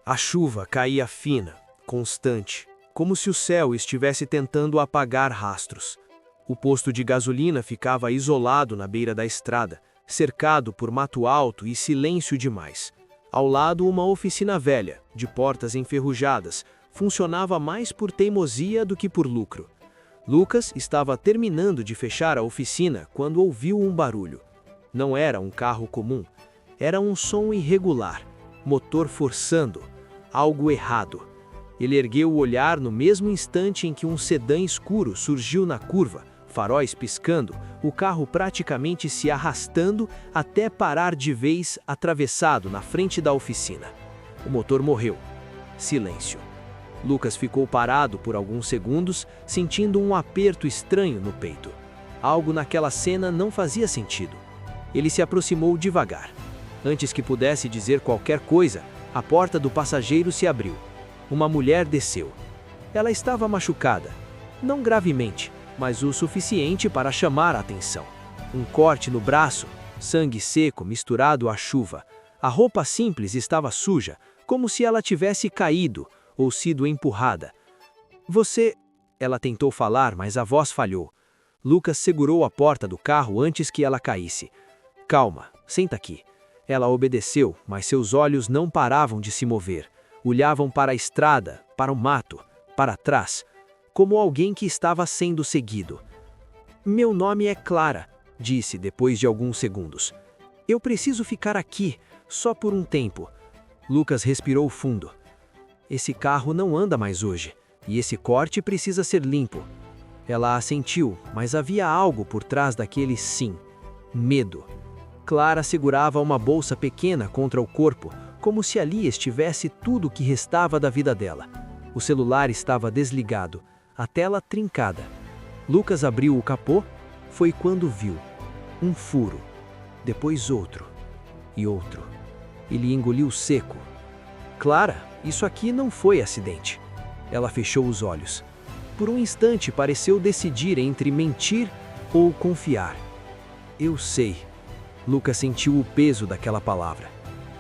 A chuva caía fina, constante, como se o céu estivesse tentando apagar rastros. O posto de gasolina ficava isolado na beira da estrada, cercado por mato alto e silêncio demais. Ao lado, uma oficina velha, de portas enferrujadas, funcionava mais por teimosia do que por lucro. Lucas estava terminando de fechar a oficina quando ouviu um barulho. Não era um carro comum, era um som irregular, motor forçando, algo errado. Ele ergueu o olhar no mesmo instante em que um sedã escuro surgiu na curva, faróis piscando, o carro praticamente se arrastando até parar de vez atravessado na frente da oficina. O motor morreu. Silêncio. Lucas ficou parado por alguns segundos, sentindo um aperto estranho no peito. Algo naquela cena não fazia sentido. Ele se aproximou devagar. Antes que pudesse dizer qualquer coisa, a porta do passageiro se abriu. Uma mulher desceu. Ela estava machucada, não gravemente, mas o suficiente para chamar a atenção. Um corte no braço, sangue seco misturado à chuva. A roupa simples estava suja, como se ela tivesse caído ou sido empurrada. "Você..." Ela tentou falar, mas a voz falhou. Lucas segurou a porta do carro antes que ela caísse. "Calma, senta aqui." Ela obedeceu, mas seus olhos não paravam de se mover. Olhavam para a estrada, para o mato, para trás, como alguém que estava sendo seguido. "Meu nome é Clara", disse depois de alguns segundos. "Eu preciso ficar aqui, só por um tempo." Lucas respirou fundo. "Esse carro não anda mais hoje, e esse corte precisa ser limpo." Ela assentiu, mas havia algo por trás daquele sim. Medo. Clara segurava uma bolsa pequena contra o corpo, como se ali estivesse tudo o que restava da vida dela. O celular estava desligado, a tela trincada. Lucas abriu o capô, foi quando viu um furo, depois outro e outro. Ele engoliu seco. "Clara, isso aqui não foi acidente." Ela fechou os olhos. Por um instante pareceu decidir entre mentir ou confiar. "Eu sei." Lucas sentiu o peso daquela palavra.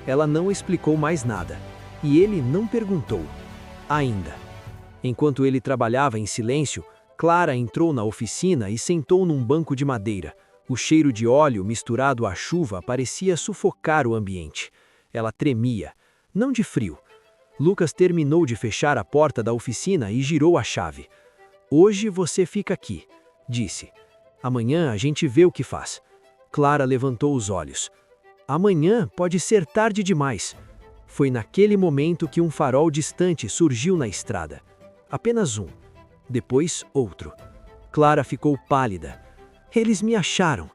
Ela não explicou mais nada, e ele não perguntou. Ainda. Enquanto ele trabalhava em silêncio, Clara entrou na oficina e sentou num banco de madeira. O cheiro de óleo misturado à chuva parecia sufocar o ambiente. Ela tremia, não de frio. Lucas terminou de fechar a porta da oficina e girou a chave. "Hoje você fica aqui", disse. "Amanhã a gente vê o que faz." Clara levantou os olhos. "Amanhã pode ser tarde demais." Foi naquele momento que um farol distante surgiu na estrada. Apenas um. Depois, outro. Clara ficou pálida. "Eles me acharam."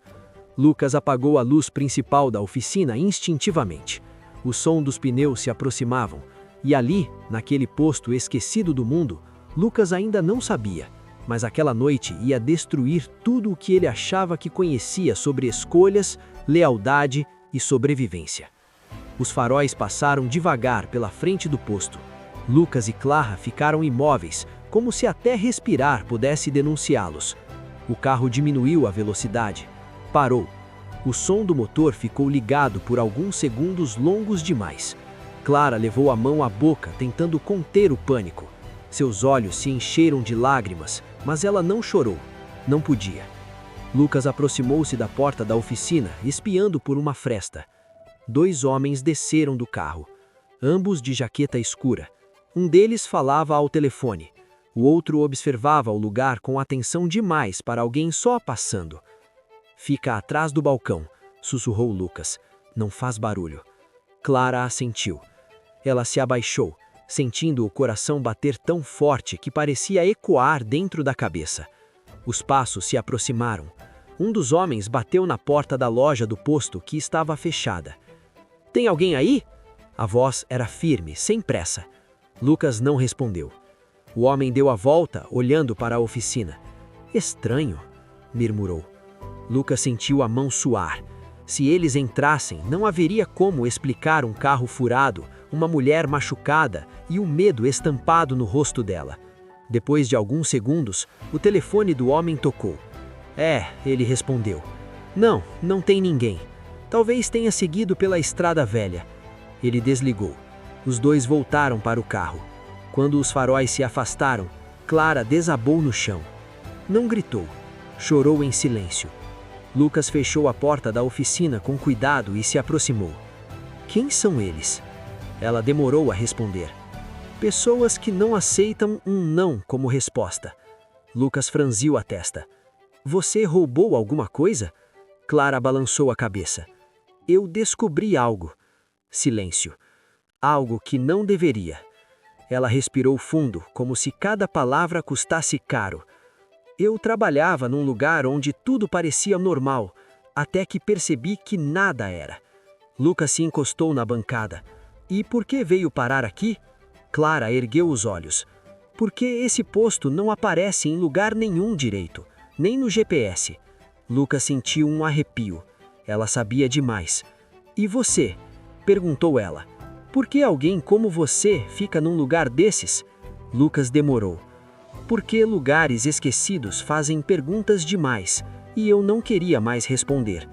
Lucas apagou a luz principal da oficina instintivamente. O som dos pneus se aproximavam. E ali, naquele posto esquecido do mundo, Lucas ainda não sabia, mas aquela noite ia destruir tudo o que ele achava que conhecia sobre escolhas, lealdade e sobrevivência. Os faróis passaram devagar pela frente do posto. Lucas e Clara ficaram imóveis, como se até respirar pudesse denunciá-los. O carro diminuiu a velocidade. Parou. O som do motor ficou ligado por alguns segundos longos demais. Clara levou a mão à boca, tentando conter o pânico. Seus olhos se encheram de lágrimas, mas ela não chorou. Não podia. Lucas aproximou-se da porta da oficina, espiando por uma fresta. 2 homens desceram do carro, ambos de jaqueta escura. Um deles falava ao telefone. O outro observava o lugar com atenção demais para alguém só passando. "Fica atrás do balcão", sussurrou Lucas. "Não faz barulho." Clara assentiu. Ela se abaixou, sentindo o coração bater tão forte que parecia ecoar dentro da cabeça. Os passos se aproximaram. Um dos homens bateu na porta da loja do posto que estava fechada. "Tem alguém aí?" A voz era firme, sem pressa. Lucas não respondeu. O homem deu a volta, olhando para a oficina. "Estranho", murmurou. Lucas sentiu a mão suar. Se eles entrassem, não haveria como explicar um carro furado, uma mulher machucada e o medo estampado no rosto dela. Depois de alguns segundos, o telefone do homem tocou. Ele respondeu. "Não, não tem ninguém. Talvez tenha seguido pela estrada velha." Ele desligou. Os dois voltaram para o carro. Quando os faróis se afastaram, Clara desabou no chão. Não gritou. Chorou em silêncio. Lucas fechou a porta da oficina com cuidado e se aproximou. Quem são eles? Ela demorou a responder. Pessoas que não aceitam um não como resposta. Lucas franziu a testa. Você roubou alguma coisa? Clara balançou a cabeça. Eu descobri algo. Silêncio. Algo que não deveria. Ela respirou fundo, como se cada palavra custasse caro. Eu trabalhava num lugar onde tudo parecia normal, até que percebi que nada era. Lucas se encostou na bancada. E por que veio parar aqui? Clara ergueu os olhos. Porque esse posto não aparece em lugar nenhum direito, nem no GPS. Lucas sentiu um arrepio. Ela sabia demais. E você? Perguntou ela. Por que alguém como você fica num lugar desses? Lucas demorou. Porque lugares esquecidos fazem perguntas demais, e eu não queria mais responder.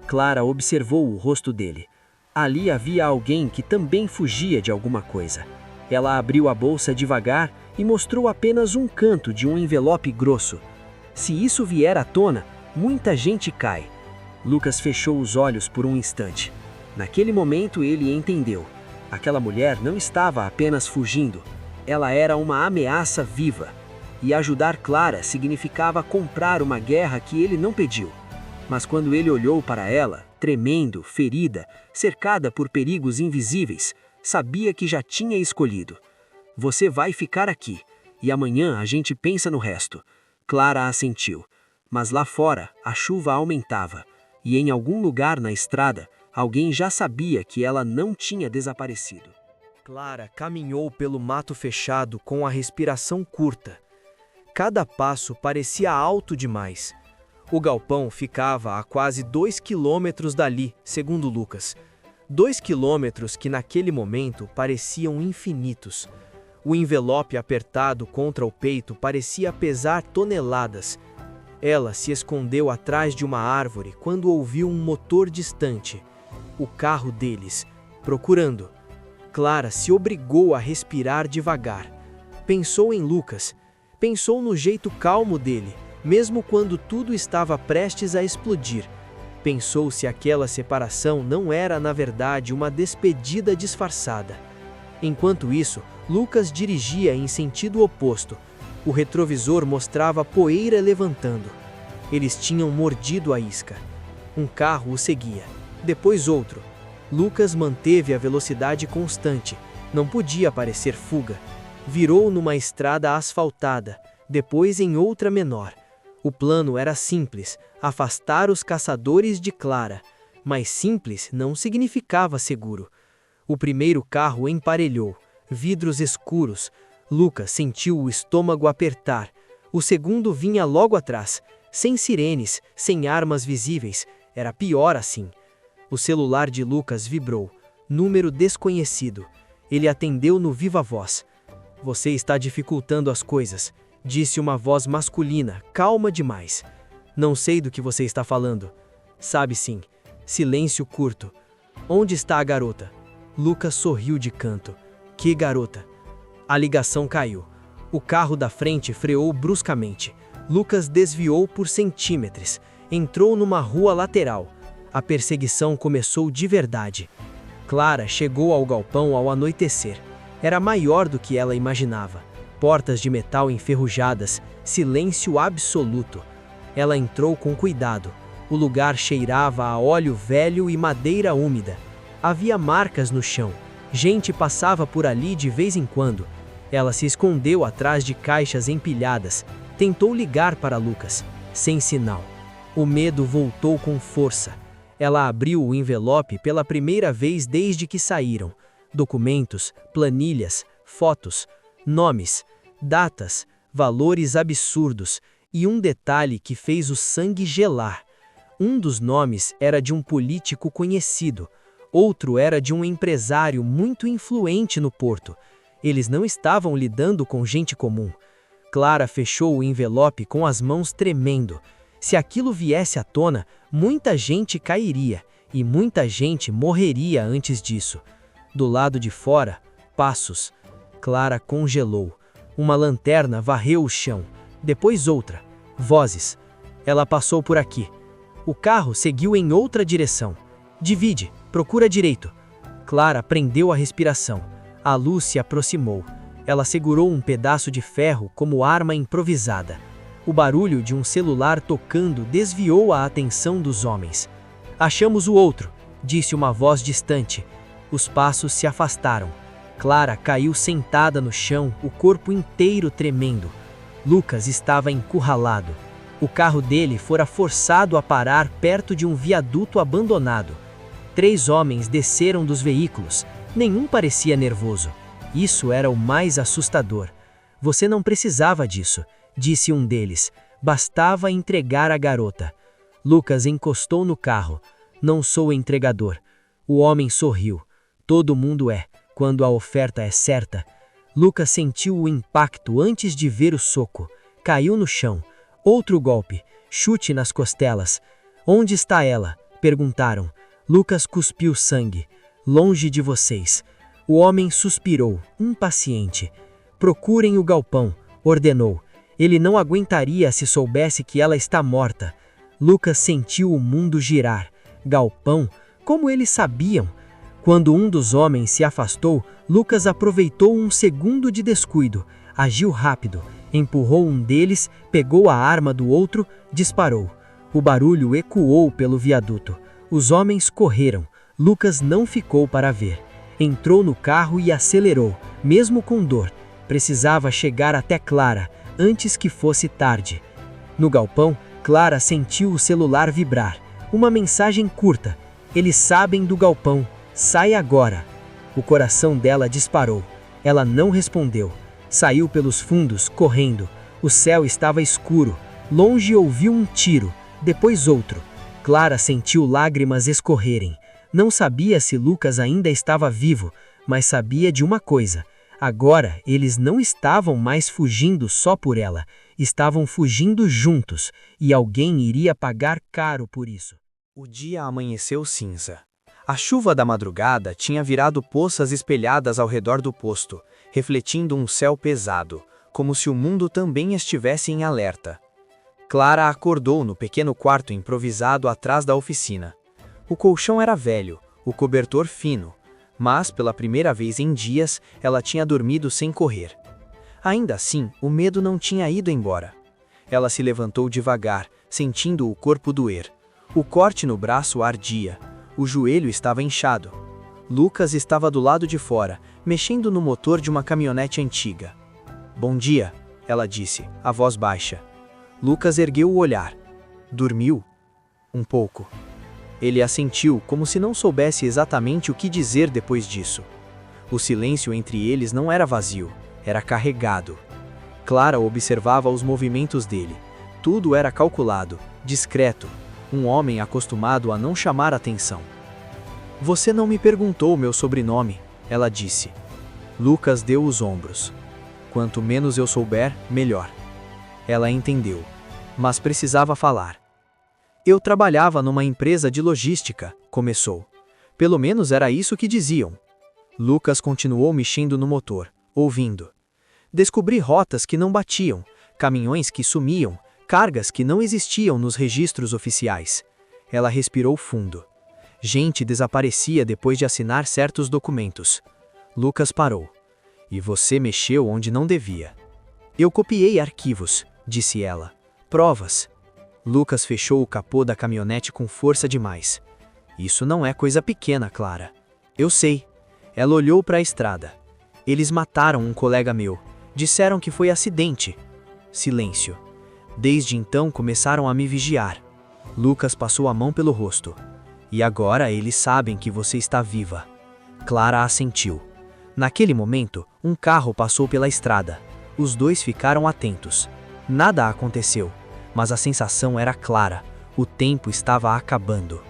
Clara observou o rosto dele. Ali havia alguém que também fugia de alguma coisa. Ela abriu a bolsa devagar e mostrou apenas um canto de um envelope grosso. Se isso vier à tona, muita gente cai. Lucas fechou os olhos por um instante. Naquele momento ele entendeu. Aquela mulher não estava apenas fugindo. Ela era uma ameaça viva. E ajudar Clara significava comprar uma guerra que ele não pediu. Mas quando ele olhou para ela, tremendo, ferida, cercada por perigos invisíveis, sabia que já tinha escolhido. Você vai ficar aqui, e amanhã a gente pensa no resto. Clara assentiu. Mas lá fora, a chuva aumentava, e em algum lugar na estrada, alguém já sabia que ela não tinha desaparecido. Clara caminhou pelo mato fechado com a respiração curta. Cada passo parecia alto demais. O galpão ficava a quase 2 quilômetros dali, segundo Lucas. 2 quilômetros que naquele momento pareciam infinitos. O envelope apertado contra o peito parecia pesar toneladas. Ela se escondeu atrás de uma árvore quando ouviu um motor distante. O carro deles, procurando. Clara se obrigou a respirar devagar. Pensou em Lucas. Pensou no jeito calmo dele, mesmo quando tudo estava prestes a explodir. Pensou se aquela separação não era, na verdade, uma despedida disfarçada. Enquanto isso, Lucas dirigia em sentido oposto. O retrovisor mostrava poeira levantando. Eles tinham mordido a isca. Um carro o seguia, depois outro. Lucas manteve a velocidade constante. Não podia parecer fuga. Virou numa estrada asfaltada, depois em outra menor. O plano era simples, afastar os caçadores de Clara, mas simples não significava seguro. O primeiro carro emparelhou, vidros escuros. Lucas sentiu o estômago apertar. O segundo vinha logo atrás, sem sirenes, sem armas visíveis. Era pior assim. O celular de Lucas vibrou. Número desconhecido. Ele atendeu no viva voz. Você está dificultando as coisas, disse uma voz masculina, calma demais. Não sei do que você está falando. Sabe sim. Silêncio curto. Onde está a garota? Lucas sorriu de canto. Que garota? A ligação caiu. O carro da frente freou bruscamente. Lucas desviou por centímetros. Entrou numa rua lateral. A perseguição começou de verdade. Clara chegou ao galpão ao anoitecer. Era maior do que ela imaginava. Portas de metal enferrujadas, silêncio absoluto. Ela entrou com cuidado. O lugar cheirava a óleo velho e madeira úmida. Havia marcas no chão. Gente passava por ali de vez em quando. Ela se escondeu atrás de caixas empilhadas. Tentou ligar para Lucas. Sem sinal. O medo voltou com força. Ela abriu o envelope pela primeira vez desde que saíram. Documentos, planilhas, fotos, nomes, datas, valores absurdos e um detalhe que fez o sangue gelar. Um dos nomes era de um político conhecido, outro era de um empresário muito influente no Porto. Eles não estavam lidando com gente comum. Clara fechou o envelope com as mãos tremendo. Se aquilo viesse à tona, muita gente cairia e muita gente morreria antes disso. Do lado de fora, passos. Clara congelou. Uma lanterna varreu o chão. Depois outra. Vozes. Ela passou por aqui. O carro seguiu em outra direção. Divide, procura direito. Clara prendeu a respiração. A luz se aproximou. Ela segurou um pedaço de ferro como arma improvisada. O barulho de um celular tocando desviou a atenção dos homens. Achamos o outro, disse uma voz distante. Os passos se afastaram. Clara caiu sentada no chão, o corpo inteiro tremendo. Lucas estava encurralado. O carro dele fora forçado a parar perto de um viaduto abandonado. 3 homens desceram dos veículos. Nenhum parecia nervoso. Isso era o mais assustador. Você não precisava disso, disse um deles. Bastava entregar a garota. Lucas encostou no carro. Não sou entregador. O homem sorriu. Todo mundo é, quando a oferta é certa. Lucas sentiu o impacto antes de ver o soco. Caiu no chão. Outro golpe. Chute nas costelas. Onde está ela? Perguntaram. Lucas cuspiu sangue. Longe de vocês. O homem suspirou, impaciente. Procurem o galpão, ordenou. Ele não aguentaria se soubesse que ela está morta. Lucas sentiu o mundo girar. Galpão? Como eles sabiam? Quando um dos homens se afastou, Lucas aproveitou um segundo de descuido. Agiu rápido. Empurrou um deles, pegou a arma do outro, disparou. O barulho ecoou pelo viaduto. Os homens correram. Lucas não ficou para ver. Entrou no carro e acelerou, mesmo com dor. Precisava chegar até Clara, antes que fosse tarde. No galpão, Clara sentiu o celular vibrar. Uma mensagem curta. Eles sabem do galpão. Sai agora. O coração dela disparou. Ela não respondeu. Saiu pelos fundos, correndo. O céu estava escuro. Longe ouviu um tiro, depois outro. Clara sentiu lágrimas escorrerem. Não sabia se Lucas ainda estava vivo, mas sabia de uma coisa. Agora, eles não estavam mais fugindo só por ela. Estavam fugindo juntos, e alguém iria pagar caro por isso. O dia amanheceu cinza. A chuva da madrugada tinha virado poças espelhadas ao redor do posto, refletindo um céu pesado, como se o mundo também estivesse em alerta. Clara acordou no pequeno quarto improvisado atrás da oficina. O colchão era velho, o cobertor fino, mas pela primeira vez em dias ela tinha dormido sem correr. Ainda assim, o medo não tinha ido embora. Ela se levantou devagar, sentindo o corpo doer. O corte no braço ardia. O joelho estava inchado. Lucas estava do lado de fora, mexendo no motor de uma caminhonete antiga. "Bom dia", ela disse, a voz baixa. Lucas ergueu o olhar. "Dormiu?" "Um pouco." Ele assentiu, como se não soubesse exatamente o que dizer depois disso. O silêncio entre eles não era vazio, era carregado. Clara observava os movimentos dele. Tudo era calculado, discreto. Um homem acostumado a não chamar atenção. "Você não me perguntou meu sobrenome", ela disse. Lucas deu os ombros. "Quanto menos eu souber, melhor." Ela entendeu, mas precisava falar. "Eu trabalhava numa empresa de logística", começou. Pelo menos era isso que diziam. Lucas continuou mexendo no motor, ouvindo. "Descobri rotas que não batiam, caminhões que sumiam, cargas que não existiam nos registros oficiais." Ela respirou fundo. Gente desaparecia depois de assinar certos documentos. Lucas parou. "E você mexeu onde não devia." "Eu copiei arquivos", disse ela. "Provas." Lucas fechou o capô da caminhonete com força demais. "Isso não é coisa pequena, Clara." "Eu sei." Ela olhou para a estrada. "Eles mataram um colega meu. Disseram que foi acidente." Silêncio. "Desde então começaram a me vigiar." Lucas passou a mão pelo rosto. "E agora eles sabem que você está viva." Clara assentiu. Naquele momento, um carro passou pela estrada. Os dois ficaram atentos. Nada aconteceu, mas a sensação era clara. O tempo estava acabando.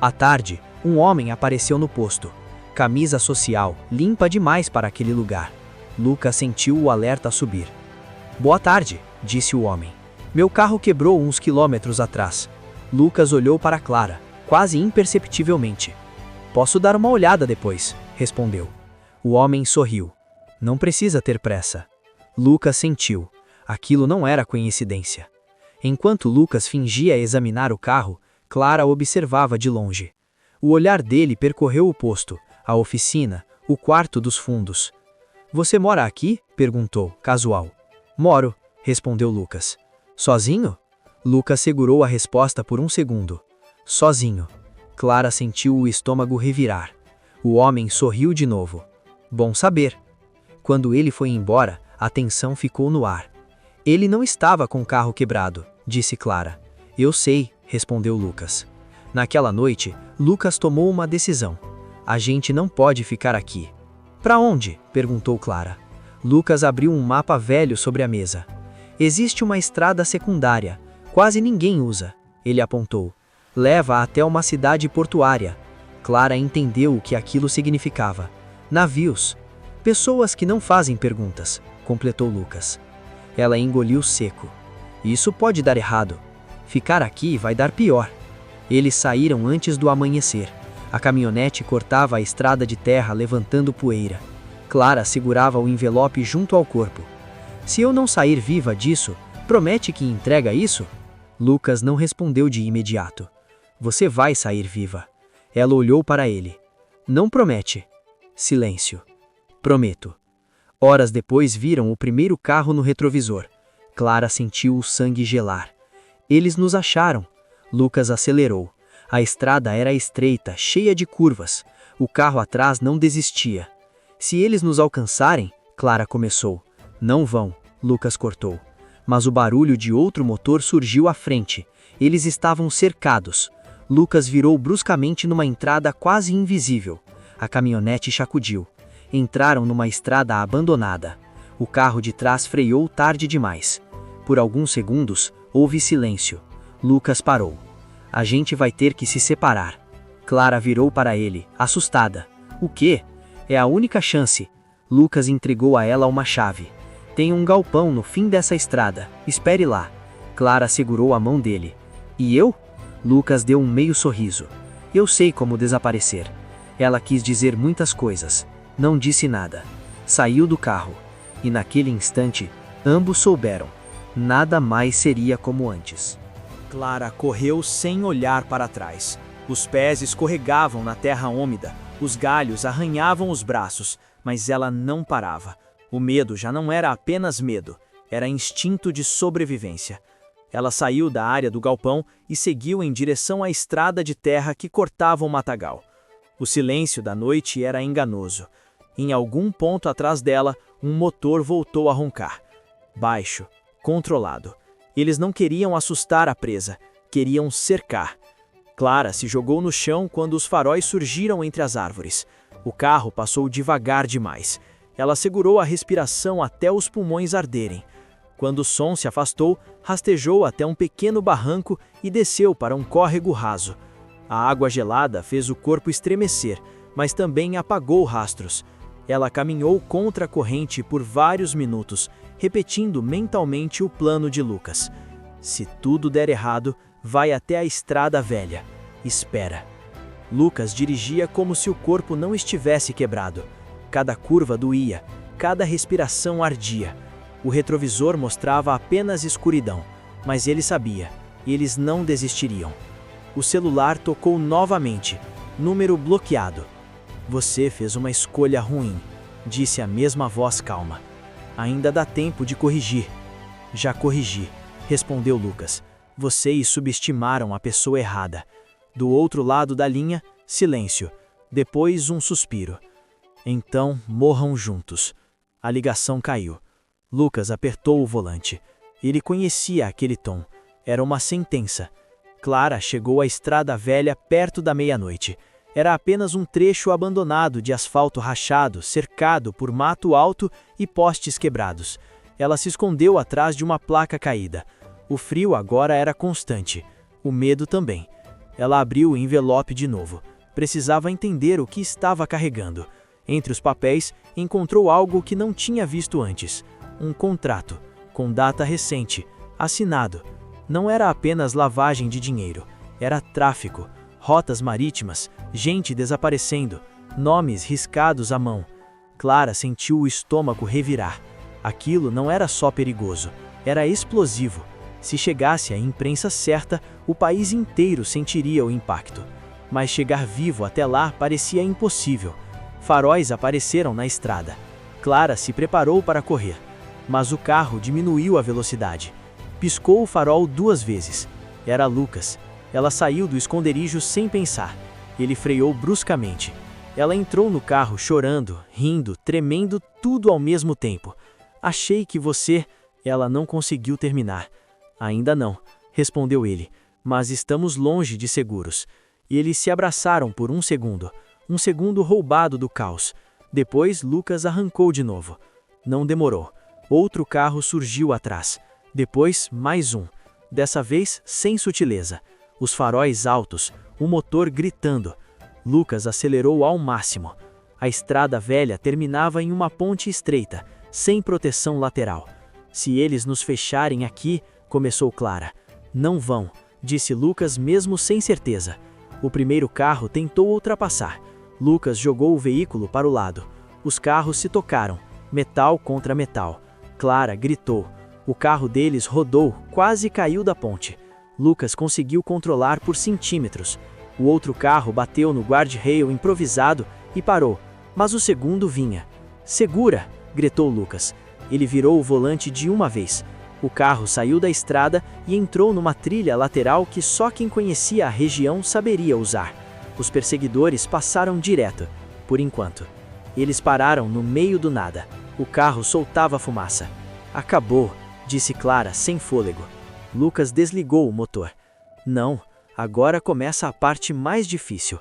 À tarde, um homem apareceu no posto. Camisa social, limpa demais para aquele lugar. Lucas sentiu o alerta subir. "Boa tarde", disse o homem. "Meu carro quebrou uns quilômetros atrás." Lucas olhou para Clara, quase imperceptivelmente. "Posso dar uma olhada depois", respondeu. O homem sorriu. Não precisa ter pressa. Lucas sentiu. Aquilo não era coincidência. Enquanto Lucas fingia examinar o carro, Clara observava de longe. O olhar dele percorreu o posto, a oficina, o quarto dos fundos. Você mora aqui? Perguntou, casual. Moro, respondeu Lucas. Sozinho? Lucas segurou a resposta por um segundo. Sozinho. Clara sentiu o estômago revirar. O homem sorriu de novo. Bom saber. Quando ele foi embora, a tensão ficou no ar. Ele não estava com o carro quebrado, disse Clara. Eu sei, respondeu Lucas. Naquela noite, Lucas tomou uma decisão. A gente não pode ficar aqui. Para onde? Perguntou Clara. Lucas abriu um mapa velho sobre a mesa. Existe uma estrada secundária. Quase ninguém usa. Ele apontou. Leva até uma cidade portuária. Clara entendeu o que aquilo significava. Navios. Pessoas que não fazem perguntas, completou Lucas. Ela engoliu seco. Isso pode dar errado. Ficar aqui vai dar pior. Eles saíram antes do amanhecer. A caminhonete cortava a estrada de terra levantando poeira. Clara segurava o envelope junto ao corpo. Se eu não sair viva disso, promete que entrega isso? Lucas não respondeu de imediato. Você vai sair viva. Ela olhou para ele. Não promete. Silêncio. Prometo. Horas depois viram o primeiro carro no retrovisor. Clara sentiu o sangue gelar. Eles nos acharam. Lucas acelerou. A estrada era estreita, cheia de curvas. O carro atrás não desistia. Se eles nos alcançarem, Clara começou. Não vão, Lucas cortou. Mas o barulho de outro motor surgiu à frente. Eles estavam cercados. Lucas virou bruscamente numa entrada quase invisível. A caminhonete sacudiu. Entraram numa estrada abandonada. O carro de trás freou tarde demais. Por alguns segundos, houve silêncio. Lucas parou. A gente vai ter que se separar. Clara virou para ele, assustada. O quê? É a única chance. Lucas entregou a ela uma chave. Tem um galpão no fim dessa estrada. Espere lá. Clara segurou a mão dele. E eu? Lucas deu um meio sorriso. Eu sei como desaparecer. Ela quis dizer muitas coisas. Não disse nada. Saiu do carro. E naquele instante, ambos souberam. Nada mais seria como antes. Clara correu sem olhar para trás. Os pés escorregavam na terra úmida, os galhos arranhavam os braços, mas ela não parava. O medo já não era apenas medo, era instinto de sobrevivência. Ela saiu da área do galpão e seguiu em direção à estrada de terra que cortava o matagal. O silêncio da noite era enganoso. Em algum ponto atrás dela, um motor voltou a roncar. Baixo, controlado. Eles não queriam assustar a presa, queriam cercar. Clara se jogou no chão quando os faróis surgiram entre as árvores. O carro passou devagar demais. Ela segurou a respiração até os pulmões arderem. Quando o som se afastou, rastejou até um pequeno barranco e desceu para um córrego raso. A água gelada fez o corpo estremecer, mas também apagou rastros. Ela caminhou contra a corrente por vários minutos, repetindo mentalmente o plano de Lucas. Se tudo der errado, vai até a estrada velha. Espera. Lucas dirigia como se o corpo não estivesse quebrado. Cada curva doía, cada respiração ardia. O retrovisor mostrava apenas escuridão, mas ele sabia, eles não desistiriam. O celular tocou novamente, número bloqueado. Você fez uma escolha ruim, disse a mesma voz calma. Ainda dá tempo de corrigir. Já corrigi, respondeu Lucas. Vocês subestimaram a pessoa errada. Do outro lado da linha, silêncio. Depois um suspiro. Então, morram juntos. A ligação caiu. Lucas apertou o volante. Ele conhecia aquele tom. Era uma sentença. Clara chegou à estrada velha perto da meia-noite. Era apenas um trecho abandonado de asfalto rachado, cercado por mato alto e postes quebrados. Ela se escondeu atrás de uma placa caída. O frio agora era constante. O medo também. Ela abriu o envelope de novo. Precisava entender o que estava carregando. Entre os papéis, encontrou algo que não tinha visto antes. Um contrato, com data recente, assinado. Não era apenas lavagem de dinheiro. Era tráfico, rotas marítimas, gente desaparecendo, nomes riscados à mão. Clara sentiu o estômago revirar. Aquilo não era só perigoso, era explosivo. Se chegasse à imprensa certa, o país inteiro sentiria o impacto. Mas chegar vivo até lá parecia impossível. Faróis apareceram na estrada. Clara se preparou para correr, mas o carro diminuiu a velocidade. Piscou o farol 2 vezes. Era Lucas. Ela saiu do esconderijo sem pensar. Ele freou bruscamente. Ela entrou no carro chorando, rindo, tremendo, tudo ao mesmo tempo. Achei que você... Ela não conseguiu terminar. Ainda não, respondeu ele, mas estamos longe de seguros. E eles se abraçaram por um segundo roubado do caos. Depois Lucas arrancou de novo. Não demorou. Outro carro surgiu atrás. Depois, mais um. Dessa vez, sem sutileza. Os faróis altos, o motor gritando. Lucas acelerou ao máximo. A estrada velha terminava em uma ponte estreita, sem proteção lateral. Se eles nos fecharem aqui, começou Clara. Não vão, disse Lucas mesmo sem certeza. O primeiro carro tentou ultrapassar. Lucas jogou o veículo para o lado. Os carros se tocaram, metal contra metal. Clara gritou. O carro deles rodou, quase caiu da ponte. Lucas conseguiu controlar por centímetros. O outro carro bateu no guardrail improvisado e parou, mas o segundo vinha. Segura! Gritou Lucas. Ele virou o volante de uma vez. O carro saiu da estrada e entrou numa trilha lateral que só quem conhecia a região saberia usar. Os perseguidores passaram direto, por enquanto. Eles pararam no meio do nada. O carro soltava fumaça. Acabou, disse Clara, sem fôlego. Lucas desligou o motor. Não, agora começa a parte mais difícil.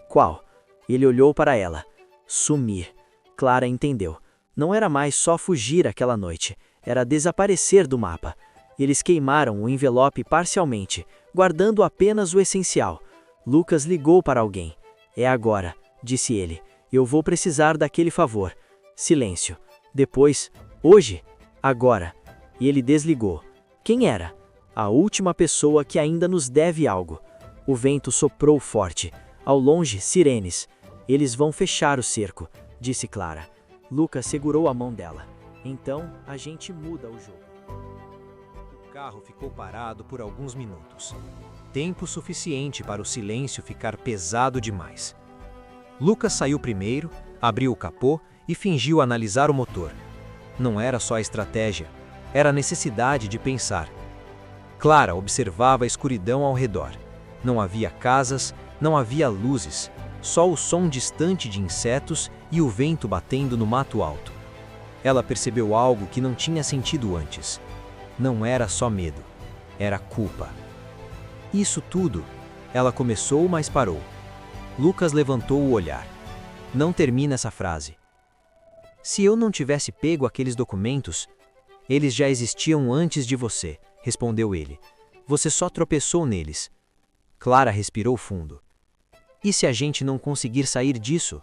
Qual? Ele olhou para ela. Sumir. Clara entendeu. Não era mais só fugir aquela noite. Era desaparecer do mapa. Eles queimaram o envelope parcialmente, guardando apenas o essencial. Lucas ligou para alguém. É agora, disse ele. Eu vou precisar daquele favor. Silêncio. Depois, hoje? Agora. E ele desligou. Quem era? A última pessoa que ainda nos deve algo. O vento soprou forte. Ao longe, sirenes. Eles vão fechar o cerco, disse Clara. Lucas segurou a mão dela. Então, a gente muda o jogo. O carro ficou parado por alguns minutos. Tempo suficiente para o silêncio ficar pesado demais. Lucas saiu primeiro, abriu o capô e fingiu analisar o motor. Não era só a estratégia, era a necessidade de pensar. Clara observava a escuridão ao redor. Não havia casas, não havia luzes, só o som distante de insetos e o vento batendo no mato alto. Ela percebeu algo que não tinha sentido antes. Não era só medo, era culpa. Isso tudo, ela começou, mas parou. Lucas levantou o olhar. Não termina essa frase. Se eu não tivesse pego aqueles documentos, eles já existiam antes de você, respondeu ele. Você só tropeçou neles. Clara respirou fundo. E se a gente não conseguir sair disso?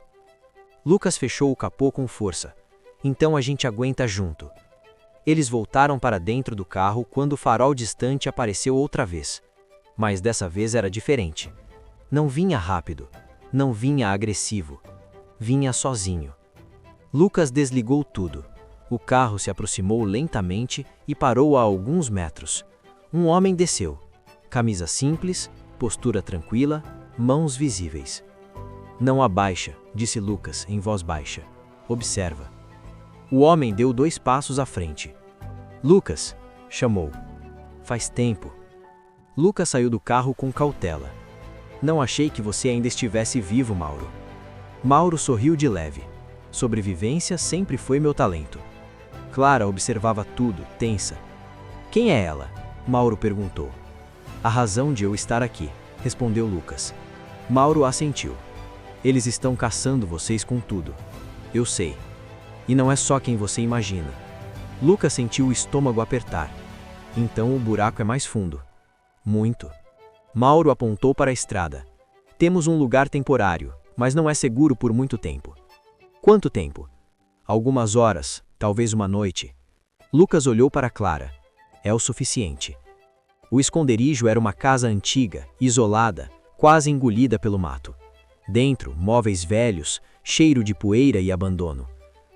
Lucas fechou o capô com força. Então a gente aguenta junto. Eles voltaram para dentro do carro quando o farol distante apareceu outra vez. Mas dessa vez era diferente. Não vinha rápido, não vinha agressivo. Vinha sozinho. Lucas desligou tudo. O carro se aproximou lentamente e parou a alguns metros. Um homem desceu. Camisa simples, postura tranquila, mãos visíveis. Não abaixa, disse Lucas em voz baixa. Observa. O homem deu 2 passos à frente. Lucas, chamou. Faz tempo. Lucas saiu do carro com cautela. Não achei que você ainda estivesse vivo, Mauro. Mauro sorriu de leve. Sobrevivência sempre foi meu talento. Clara observava tudo, tensa. Quem é ela? Mauro perguntou. A razão de eu estar aqui, respondeu Lucas. Mauro assentiu. Eles estão caçando vocês com tudo. Eu sei. E não é só quem você imagina. Lucas sentiu o estômago apertar. Então o buraco é mais fundo. Muito. Mauro apontou para a estrada. Temos um lugar temporário, mas não é seguro por muito tempo. Quanto tempo? Algumas horas, talvez uma noite. Lucas olhou para Clara. É o suficiente. O esconderijo era uma casa antiga, isolada, quase engolida pelo mato. Dentro, móveis velhos, cheiro de poeira e abandono.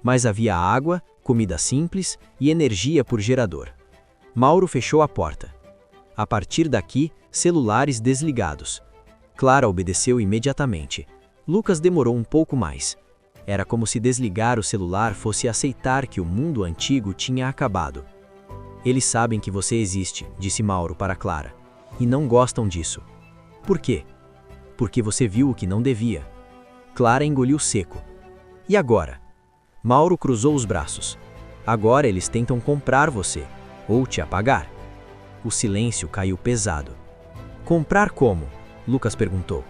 Mas havia água, comida simples e energia por gerador. Mauro fechou a porta. A partir daqui, celulares desligados. Clara obedeceu imediatamente. Lucas demorou um pouco mais. Era como se desligar o celular fosse aceitar que o mundo antigo tinha acabado. Eles sabem que você existe, disse Mauro para Clara, e não gostam disso. Por quê? Porque você viu o que não devia. Clara engoliu seco. E agora? Mauro cruzou os braços. Agora eles tentam comprar você, ou te apagar. O silêncio caiu pesado. Comprar como? Lucas perguntou.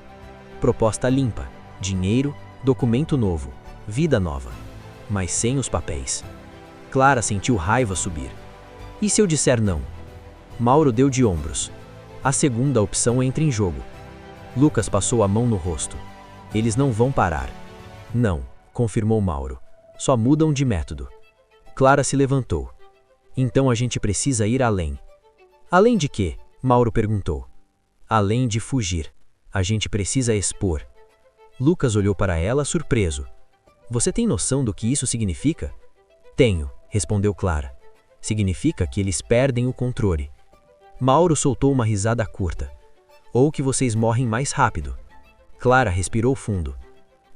Proposta limpa, dinheiro, documento novo, vida nova. Mas sem os papéis. Clara sentiu raiva subir. E se eu disser não? Mauro deu de ombros. A segunda opção entra em jogo. Lucas passou a mão no rosto. Eles não vão parar. Não, confirmou Mauro. Só mudam de método. Clara se levantou. Então a gente precisa ir além. Além de quê? Mauro perguntou. Além de fugir. A gente precisa expor. Lucas olhou para ela surpreso. Você tem noção do que isso significa? Tenho, respondeu Clara. Significa que eles perdem o controle. Mauro soltou uma risada curta. Ou que vocês morrem mais rápido. Clara respirou fundo.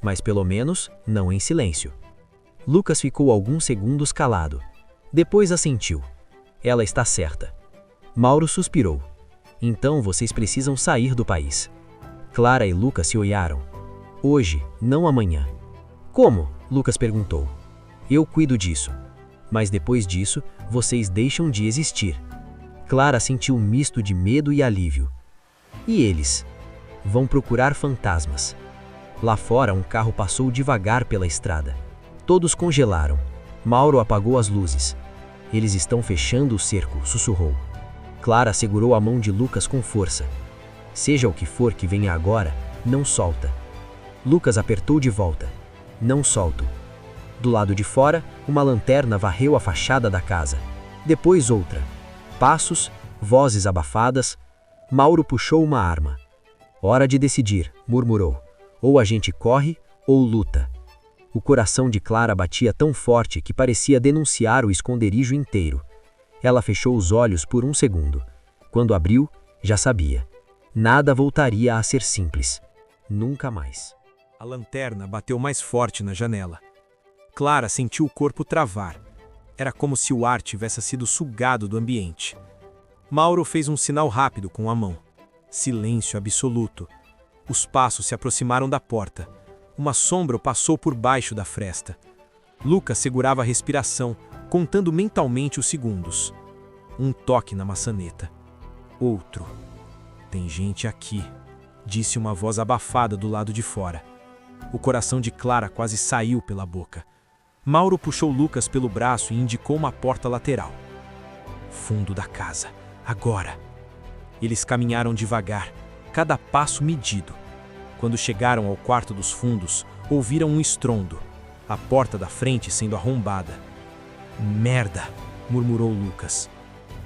Mas pelo menos, não em silêncio. Lucas ficou alguns segundos calado. Depois assentiu. Ela está certa. Mauro suspirou. Então vocês precisam sair do país. Clara e Lucas se olharam. Hoje, não amanhã. Como? Lucas perguntou. Eu cuido disso. Mas depois disso, vocês deixam de existir. Clara sentiu um misto de medo e alívio. E eles? Vão procurar fantasmas. Lá fora, um carro passou devagar pela estrada. Todos congelaram. Mauro apagou as luzes. Eles estão fechando o cerco, sussurrou. Clara segurou a mão de Lucas com força. Seja o que for que venha agora, não solta. Lucas apertou de volta. Não solto. Do lado de fora, uma lanterna varreu a fachada da casa. Depois outra. Passos, vozes abafadas. Mauro puxou uma arma. Hora de decidir, murmurou. Ou a gente corre, ou luta. O coração de Clara batia tão forte que parecia denunciar o esconderijo inteiro. Ela fechou os olhos por um segundo. Quando abriu, já sabia. Nada voltaria a ser simples. Nunca mais. A lanterna bateu mais forte na janela. Clara sentiu o corpo travar. Era como se o ar tivesse sido sugado do ambiente. Mauro fez um sinal rápido com a mão. Silêncio absoluto. Os passos se aproximaram da porta. Uma sombra passou por baixo da fresta. Lucas segurava a respiração, contando mentalmente os segundos. Um toque na maçaneta. Outro. Tem gente aqui, disse uma voz abafada do lado de fora. O coração de Clara quase saiu pela boca. Mauro puxou Lucas pelo braço e indicou uma porta lateral. Fundo da casa. Agora. Eles caminharam devagar, cada passo medido. Quando chegaram ao quarto dos fundos, ouviram um estrondo. A porta da frente sendo arrombada. Merda, murmurou Lucas.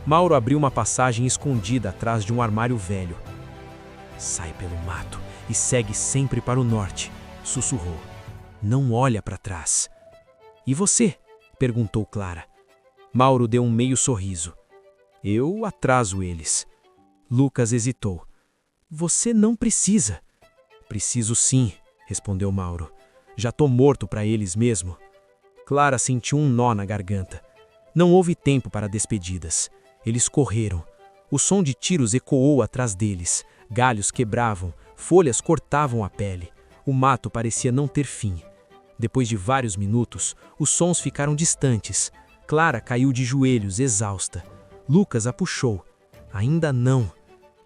Mauro abriu uma passagem escondida atrás de um armário velho. Sai pelo mato e segue sempre para o norte, sussurrou. Não olha para trás. E você? Perguntou Clara. Mauro deu um meio sorriso. Eu atraso eles. Lucas hesitou. Você não precisa. Preciso sim, respondeu Mauro. Já tô morto para eles mesmo. Clara sentiu um nó na garganta. Não houve tempo para despedidas. Eles correram. O som de tiros ecoou atrás deles. Galhos quebravam, folhas cortavam a pele. O mato parecia não ter fim. Depois de vários minutos, os sons ficaram distantes. Clara caiu de joelhos, exausta. Lucas a puxou. Ainda não.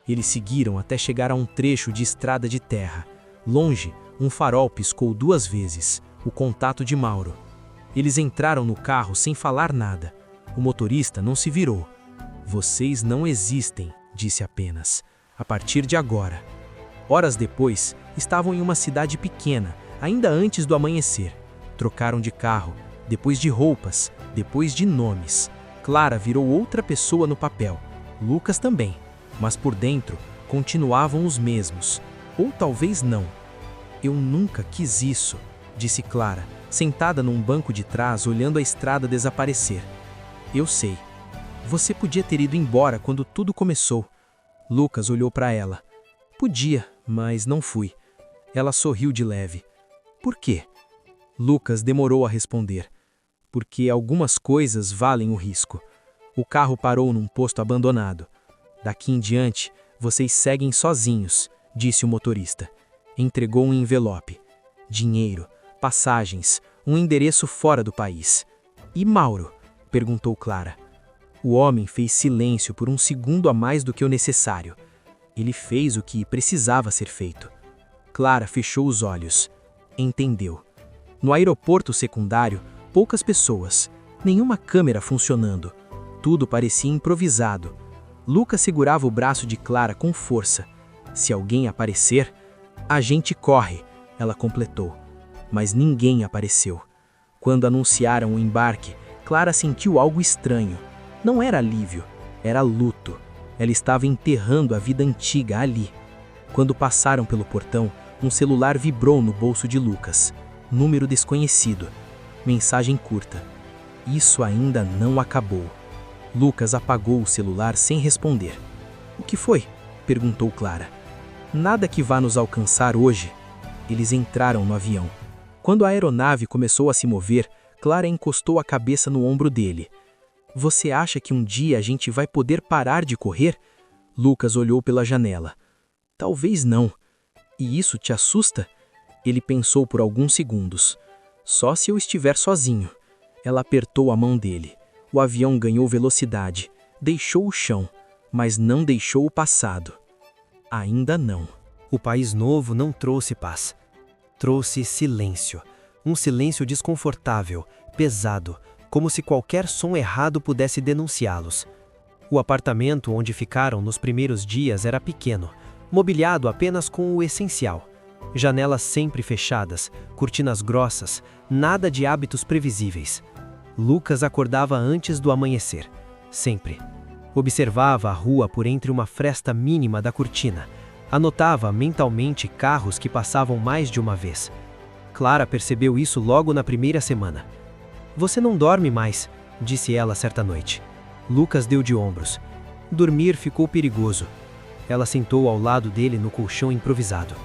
Eles seguiram até chegar a um trecho de estrada de terra. Longe, um farol piscou 2 vezes, o contato de Mauro. Eles entraram no carro sem falar nada. O motorista não se virou. Vocês não existem, disse apenas. A partir de agora. Horas depois, estavam em uma cidade pequena, ainda antes do amanhecer. Trocaram de carro, depois de roupas, depois de nomes. Clara virou outra pessoa no papel. Lucas também. Mas por dentro, continuavam os mesmos. Ou talvez não. Eu nunca quis isso, disse Clara, sentada num banco de trás olhando a estrada desaparecer. Eu sei. Você podia ter ido embora quando tudo começou. Lucas olhou para ela. Podia, mas não fui. Ela sorriu de leve. Por quê? Lucas demorou a responder. Porque algumas coisas valem o risco. O carro parou num posto abandonado. Daqui em diante, vocês seguem sozinhos, disse o motorista. Entregou um envelope. Dinheiro, passagens, um endereço fora do país. E Mauro? Perguntou Clara. O homem fez silêncio por um segundo a mais do que o necessário. Ele fez o que precisava ser feito. Clara fechou os olhos. Entendeu. No aeroporto secundário, poucas pessoas, nenhuma câmera funcionando. Tudo parecia improvisado. Lucas segurava o braço de Clara com força. Se alguém aparecer, a gente corre, ela completou. Mas ninguém apareceu. Quando anunciaram o embarque, Clara sentiu algo estranho. Não era alívio, era luto. Ela estava enterrando a vida antiga ali. Quando passaram pelo portão, um celular vibrou no bolso de Lucas. Número desconhecido. Mensagem curta. Isso ainda não acabou. Lucas apagou o celular sem responder. O que foi? Perguntou Clara. Nada que vá nos alcançar hoje. Eles entraram no avião. Quando a aeronave começou a se mover, Clara encostou a cabeça no ombro dele. Você acha que um dia a gente vai poder parar de correr? Lucas olhou pela janela. Talvez não. E isso te assusta? Ele pensou por alguns segundos. Só se eu estiver sozinho. Ela apertou a mão dele. O avião ganhou velocidade. Deixou o chão, mas não deixou o passado. Ainda não. O país novo não trouxe paz. Trouxe silêncio. Um silêncio desconfortável, pesado, como se qualquer som errado pudesse denunciá-los. O apartamento onde ficaram nos primeiros dias era pequeno, mobiliado apenas com o essencial. Janelas sempre fechadas, cortinas grossas, nada de hábitos previsíveis. Lucas acordava antes do amanhecer, sempre. Observava a rua por entre uma fresta mínima da cortina. Anotava mentalmente carros que passavam mais de uma vez. Clara percebeu isso logo na primeira semana. Você não dorme mais, disse ela certa noite. Lucas deu de ombros. Dormir ficou perigoso. Ela sentou ao lado dele no colchão improvisado.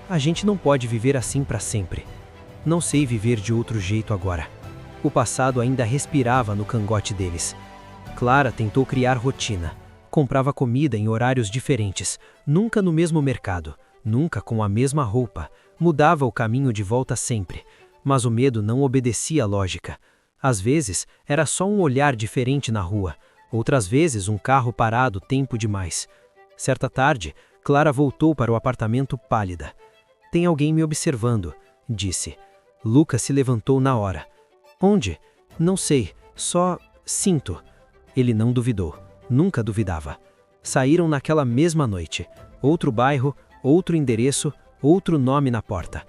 A gente não pode viver assim para sempre. Não sei viver de outro jeito agora. O passado ainda respirava no cangote deles. Clara tentou criar rotina. Comprava comida em horários diferentes, nunca no mesmo mercado, nunca com a mesma roupa. Mudava o caminho de volta sempre, mas o medo não obedecia à lógica. Às vezes, era só um olhar diferente na rua, outras vezes um carro parado tempo demais. Certa tarde, Clara voltou para o apartamento pálida. Tem alguém me observando, disse. Lucas se levantou na hora. Onde? Não sei, só sinto. Ele não duvidou, nunca duvidava. Saíram naquela mesma noite. Outro bairro, outro endereço, outro nome na porta.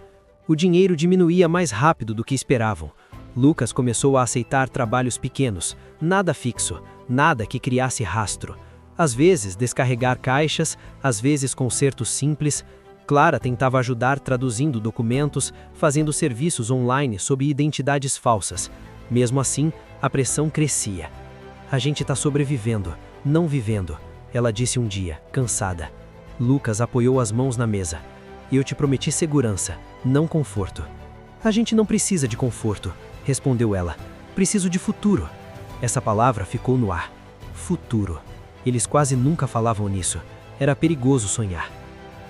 O dinheiro diminuía mais rápido do que esperavam. Lucas começou a aceitar trabalhos pequenos, nada fixo, nada que criasse rastro. Às vezes descarregar caixas, às vezes consertos simples. Clara tentava ajudar traduzindo documentos, fazendo serviços online sob identidades falsas. Mesmo assim, a pressão crescia. A gente está sobrevivendo, não vivendo, ela disse um dia, cansada. Lucas apoiou as mãos na mesa. Eu te prometi segurança, não conforto. A gente não precisa de conforto, respondeu ela. Preciso de futuro. Essa palavra ficou no ar. Futuro. Eles quase nunca falavam nisso. Era perigoso sonhar.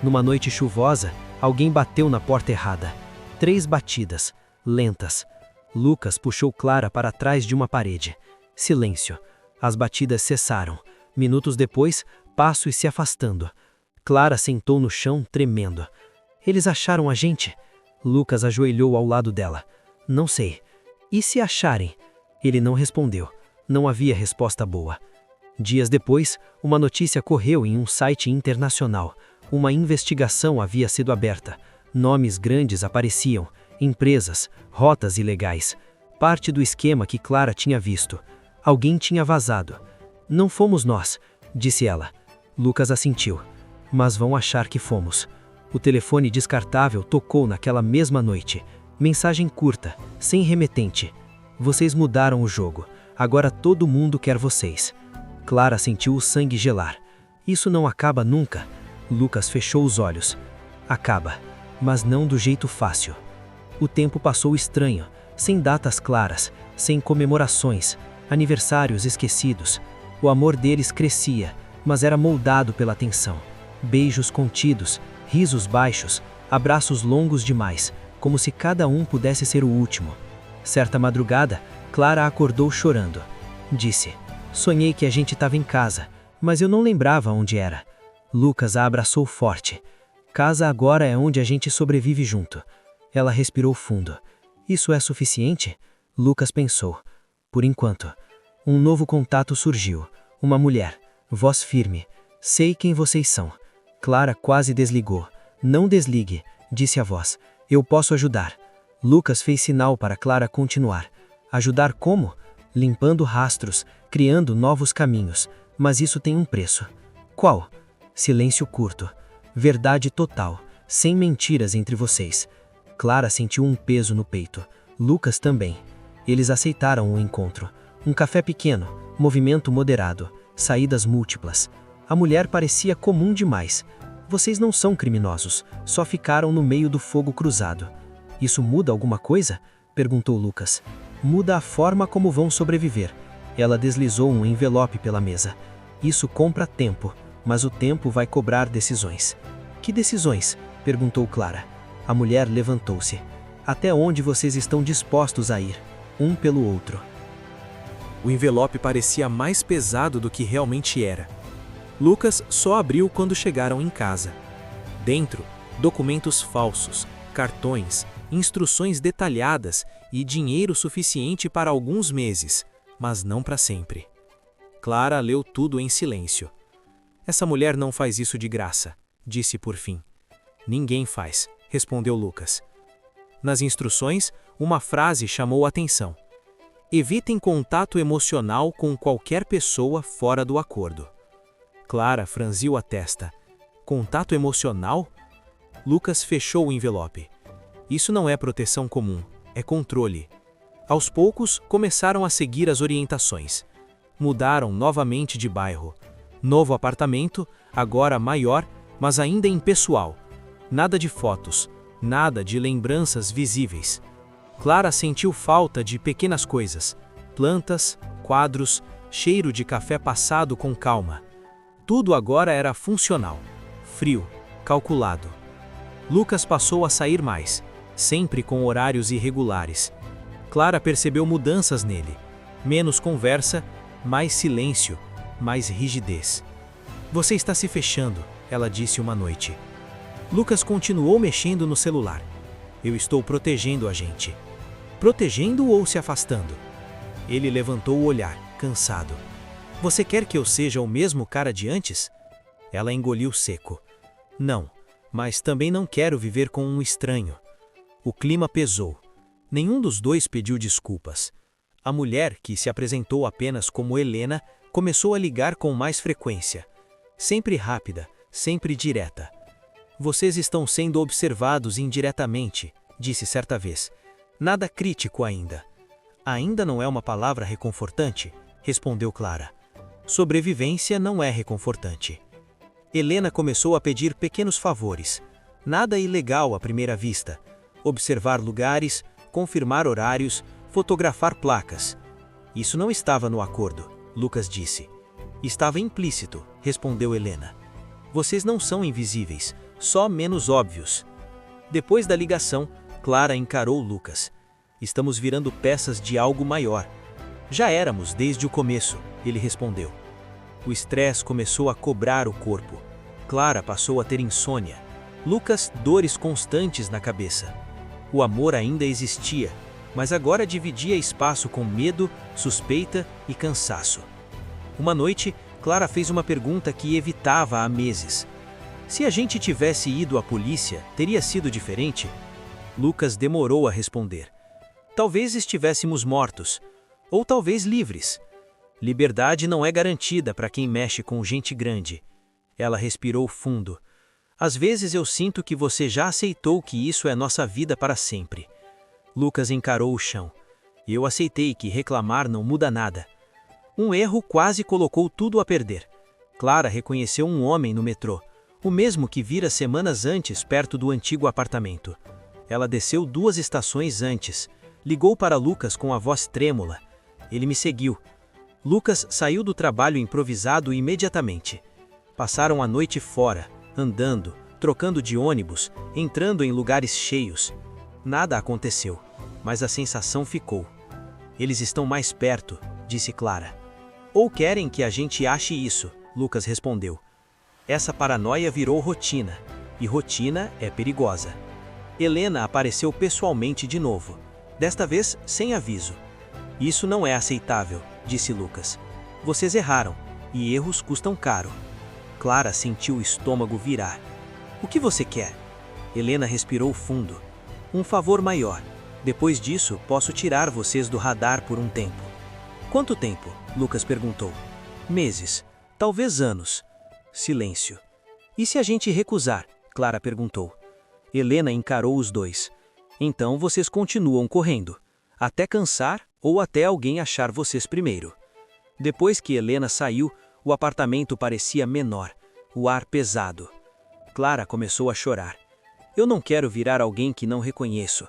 Numa noite chuvosa, alguém bateu na porta errada. 3 batidas, lentas. Lucas puxou Clara para trás de uma parede. Silêncio. As batidas cessaram. Minutos depois, passos se afastando. Clara sentou no chão, tremendo. Eles acharam a gente? Lucas ajoelhou ao lado dela. Não sei. E se acharem? Ele não respondeu. Não havia resposta boa. Dias depois, uma notícia correu em um site internacional. Uma investigação havia sido aberta. Nomes grandes apareciam, empresas, rotas ilegais. Parte do esquema que Clara tinha visto. Alguém tinha vazado. Não fomos nós, disse ela. Lucas assentiu. Mas vão achar que fomos. O telefone descartável tocou naquela mesma noite. Mensagem curta, sem remetente. Vocês mudaram o jogo. Agora todo mundo quer vocês. Clara sentiu o sangue gelar. Isso não acaba nunca. Lucas fechou os olhos. Acaba, mas não do jeito fácil. O tempo passou estranho, sem datas claras, sem comemorações, aniversários esquecidos. O amor deles crescia, mas era moldado pela tensão. Beijos contidos, risos baixos, abraços longos demais, como se cada um pudesse ser o último. Certa madrugada, Clara acordou chorando. Disse: sonhei que a gente estava em casa, mas eu não lembrava onde era. Lucas a abraçou forte. Casa agora é onde a gente sobrevive junto. Ela respirou fundo. Isso é suficiente? Lucas pensou. Por enquanto. Um novo contato surgiu. Uma mulher. Voz firme. Sei quem vocês são. Clara quase desligou. Não desligue, disse a voz. Eu posso ajudar. Lucas fez sinal para Clara continuar. Ajudar como? Limpando rastros, criando novos caminhos. Mas isso tem um preço. Qual? Silêncio curto. Verdade total. Sem mentiras entre vocês. Clara sentiu um peso no peito. Lucas também. Eles aceitaram o encontro. Um café pequeno, movimento moderado, saídas múltiplas. A mulher parecia comum demais. Vocês não são criminosos, só ficaram no meio do fogo cruzado. Isso muda alguma coisa? Perguntou Lucas. Muda a forma como vão sobreviver. Ela deslizou um envelope pela mesa. Isso compra tempo, mas o tempo vai cobrar decisões. Que decisões? Perguntou Clara. A mulher levantou-se. Até onde vocês estão dispostos a ir, um pelo outro? O envelope parecia mais pesado do que realmente era. Lucas só abriu quando chegaram em casa. Dentro, documentos falsos, cartões, instruções detalhadas e dinheiro suficiente para alguns meses, mas não para sempre. Clara leu tudo em silêncio. Essa mulher não faz isso de graça, disse por fim. Ninguém faz, respondeu Lucas. Nas instruções, uma frase chamou a atenção. Evitem contato emocional com qualquer pessoa fora do acordo. Clara franziu a testa. Contato emocional? Lucas fechou o envelope. Isso não é proteção comum, é controle. Aos poucos, começaram a seguir as orientações. Mudaram novamente de bairro. Novo apartamento, agora maior, mas ainda impessoal. Nada de fotos, nada de lembranças visíveis. Clara sentiu falta de pequenas coisas. Plantas, quadros, cheiro de café passado com calma. Tudo agora era funcional, frio, calculado. Lucas passou a sair mais, sempre com horários irregulares. Clara percebeu mudanças nele. Menos conversa, mais silêncio, mais rigidez. Você está se fechando, ela disse uma noite. Lucas continuou mexendo no celular. Eu estou protegendo a gente. Protegendo ou se afastando? Ele levantou o olhar, cansado. Você quer que eu seja o mesmo cara de antes? Ela engoliu seco. Não, mas também não quero viver com um estranho. O clima pesou. Nenhum dos dois pediu desculpas. A mulher, que se apresentou apenas como Helena, começou a ligar com mais frequência. Sempre rápida, sempre direta. Vocês estão sendo observados indiretamente, disse certa vez. Nada crítico ainda. Ainda não é uma palavra reconfortante, respondeu Clara. Sobrevivência não é reconfortante. Helena começou a pedir pequenos favores. Nada ilegal à primeira vista. Observar lugares, confirmar horários, fotografar placas. Isso não estava no acordo, Lucas disse. Estava implícito, respondeu Helena. Vocês não são invisíveis, só menos óbvios. Depois da ligação, Clara encarou Lucas. Estamos virando peças de algo maior. Já éramos desde o começo, ele respondeu. O estresse começou a cobrar o corpo. Clara passou a ter insônia. Lucas, dores constantes na cabeça. O amor ainda existia, mas agora dividia espaço com medo, suspeita e cansaço. Uma noite, Clara fez uma pergunta que evitava há meses. Se a gente tivesse ido à polícia, teria sido diferente? Lucas demorou a responder. Talvez estivéssemos mortos, ou talvez livres. Liberdade não é garantida para quem mexe com gente grande. Ela respirou fundo. Às vezes eu sinto que você já aceitou que isso é nossa vida para sempre. Lucas encarou o chão. Eu aceitei que reclamar não muda nada. Um erro quase colocou tudo a perder. Clara reconheceu um homem no metrô, o mesmo que vira semanas antes perto do antigo apartamento. Ela desceu 2 estações antes, ligou para Lucas com a voz trêmula. Ele me seguiu. Lucas saiu do trabalho improvisado imediatamente. Passaram a noite fora, andando, trocando de ônibus, entrando em lugares cheios. Nada aconteceu, mas a sensação ficou. Eles estão mais perto, disse Clara. Ou querem que a gente ache isso, Lucas respondeu. Essa paranoia virou rotina, e rotina é perigosa. Helena apareceu pessoalmente de novo, desta vez sem aviso. Isso não é aceitável, disse Lucas. Vocês erraram, e erros custam caro. Clara sentiu o estômago virar. O que você quer? Helena respirou fundo. Um favor maior. Depois disso, posso tirar vocês do radar por um tempo. Quanto tempo? Lucas perguntou. Meses. Talvez anos. Silêncio. E se a gente recusar? Clara perguntou. Helena encarou os dois. Então vocês continuam correndo. Até cansar ou até alguém achar vocês primeiro. Depois que Helena saiu, o apartamento parecia menor, o ar pesado. Clara começou a chorar. Eu não quero virar alguém que não reconheço.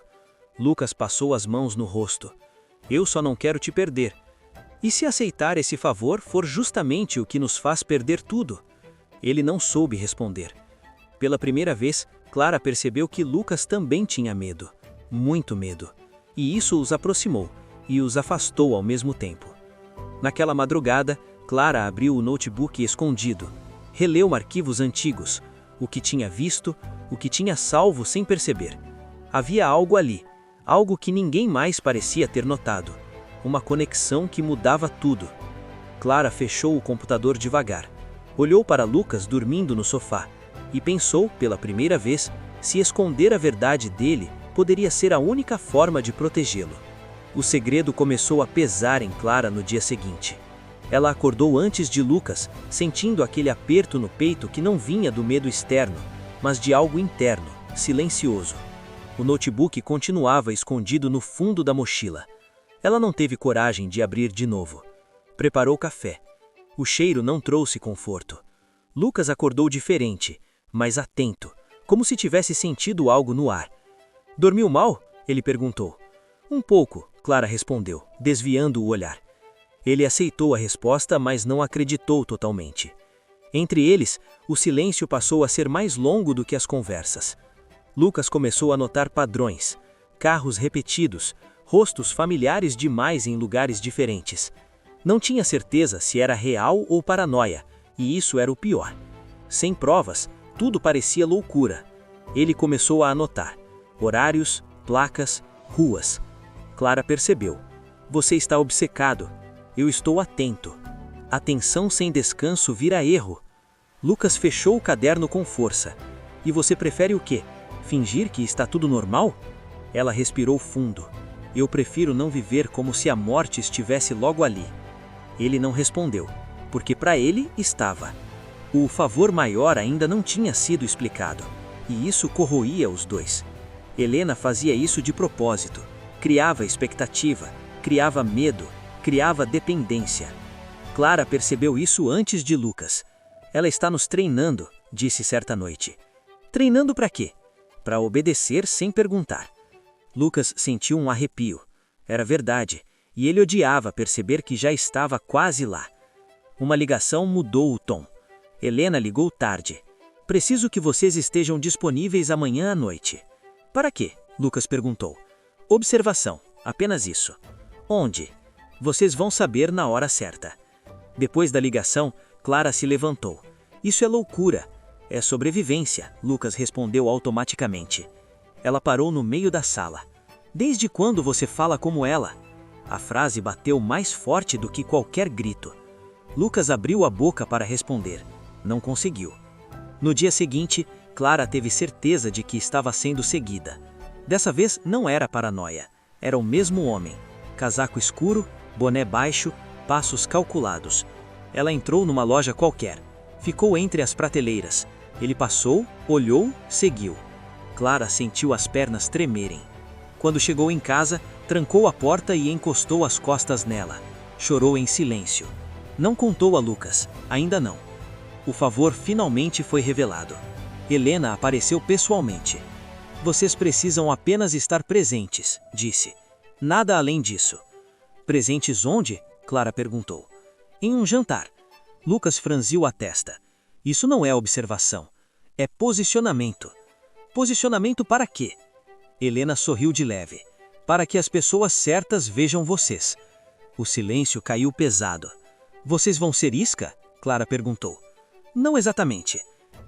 Lucas passou as mãos no rosto. Eu só não quero te perder. E se aceitar esse favor for justamente o que nos faz perder tudo? Ele não soube responder. Pela primeira vez, Clara percebeu que Lucas também tinha medo. Muito medo. E isso os aproximou e os afastou ao mesmo tempo. Naquela madrugada, Clara abriu o notebook escondido. Releu arquivos antigos, o que tinha visto, o que tinha salvo sem perceber. Havia algo ali, algo que ninguém mais parecia ter notado. Uma conexão que mudava tudo. Clara fechou o computador devagar. Olhou para Lucas dormindo no sofá e pensou, pela primeira vez, se esconder a verdade dele poderia ser a única forma de protegê-lo. O segredo começou a pesar em Clara no dia seguinte. Ela acordou antes de Lucas, sentindo aquele aperto no peito que não vinha do medo externo, mas de algo interno, silencioso. O notebook continuava escondido no fundo da mochila. Ela não teve coragem de abrir de novo. Preparou café. O cheiro não trouxe conforto. Lucas acordou diferente, mas atento, como se tivesse sentido algo no ar. Dormiu mal? Ele perguntou. Um pouco, Clara respondeu, desviando o olhar. Ele aceitou a resposta, mas não acreditou totalmente. Entre eles, o silêncio passou a ser mais longo do que as conversas. Lucas começou a notar padrões, carros repetidos, rostos familiares demais em lugares diferentes. Não tinha certeza se era real ou paranoia, e isso era o pior. Sem provas, tudo parecia loucura. Ele começou a anotar horários, placas, ruas. Clara percebeu. Você está obcecado. Eu estou atento. Atenção sem descanso vira erro. Lucas fechou o caderno com força. E você prefere o quê? Fingir que está tudo normal? Ela respirou fundo. Eu prefiro não viver como se a morte estivesse logo ali. Ele não respondeu, porque para ele estava. O favor maior ainda não tinha sido explicado, e isso corroía os dois. Helena fazia isso de propósito. Criava expectativa, criava medo, criava dependência. Clara percebeu isso antes de Lucas. Ela está nos treinando, disse certa noite. Treinando para quê? Para obedecer sem perguntar. Lucas sentiu um arrepio. Era verdade, e ele odiava perceber que já estava quase lá. Uma ligação mudou o tom. Helena ligou tarde. Preciso que vocês estejam disponíveis amanhã à noite. Para quê? Lucas perguntou. Observação, apenas isso. Onde? Vocês vão saber na hora certa. Depois da ligação, Clara se levantou. Isso é loucura. É sobrevivência, Lucas respondeu automaticamente. Ela parou no meio da sala. Desde quando você fala como ela? A frase bateu mais forte do que qualquer grito. Lucas abriu a boca para responder. Não conseguiu. No dia seguinte, Clara teve certeza de que estava sendo seguida. Dessa vez não era paranoia. Era o mesmo homem. Casaco escuro, boné baixo, passos calculados. Ela entrou numa loja qualquer. Ficou entre as prateleiras. Ele passou, olhou, seguiu. Clara sentiu as pernas tremerem. Quando chegou em casa, trancou a porta e encostou as costas nela. Chorou em silêncio. Não contou a Lucas, ainda não. O favor finalmente foi revelado. Helena apareceu pessoalmente. Vocês precisam apenas estar presentes, disse. Nada além disso. Presentes onde? Clara perguntou. Em um jantar. Lucas franziu a testa. Isso não é observação. É posicionamento. Posicionamento para quê? Helena sorriu de leve. Para que as pessoas certas vejam vocês. O silêncio caiu pesado. Vocês vão ser isca? Clara perguntou. Não exatamente.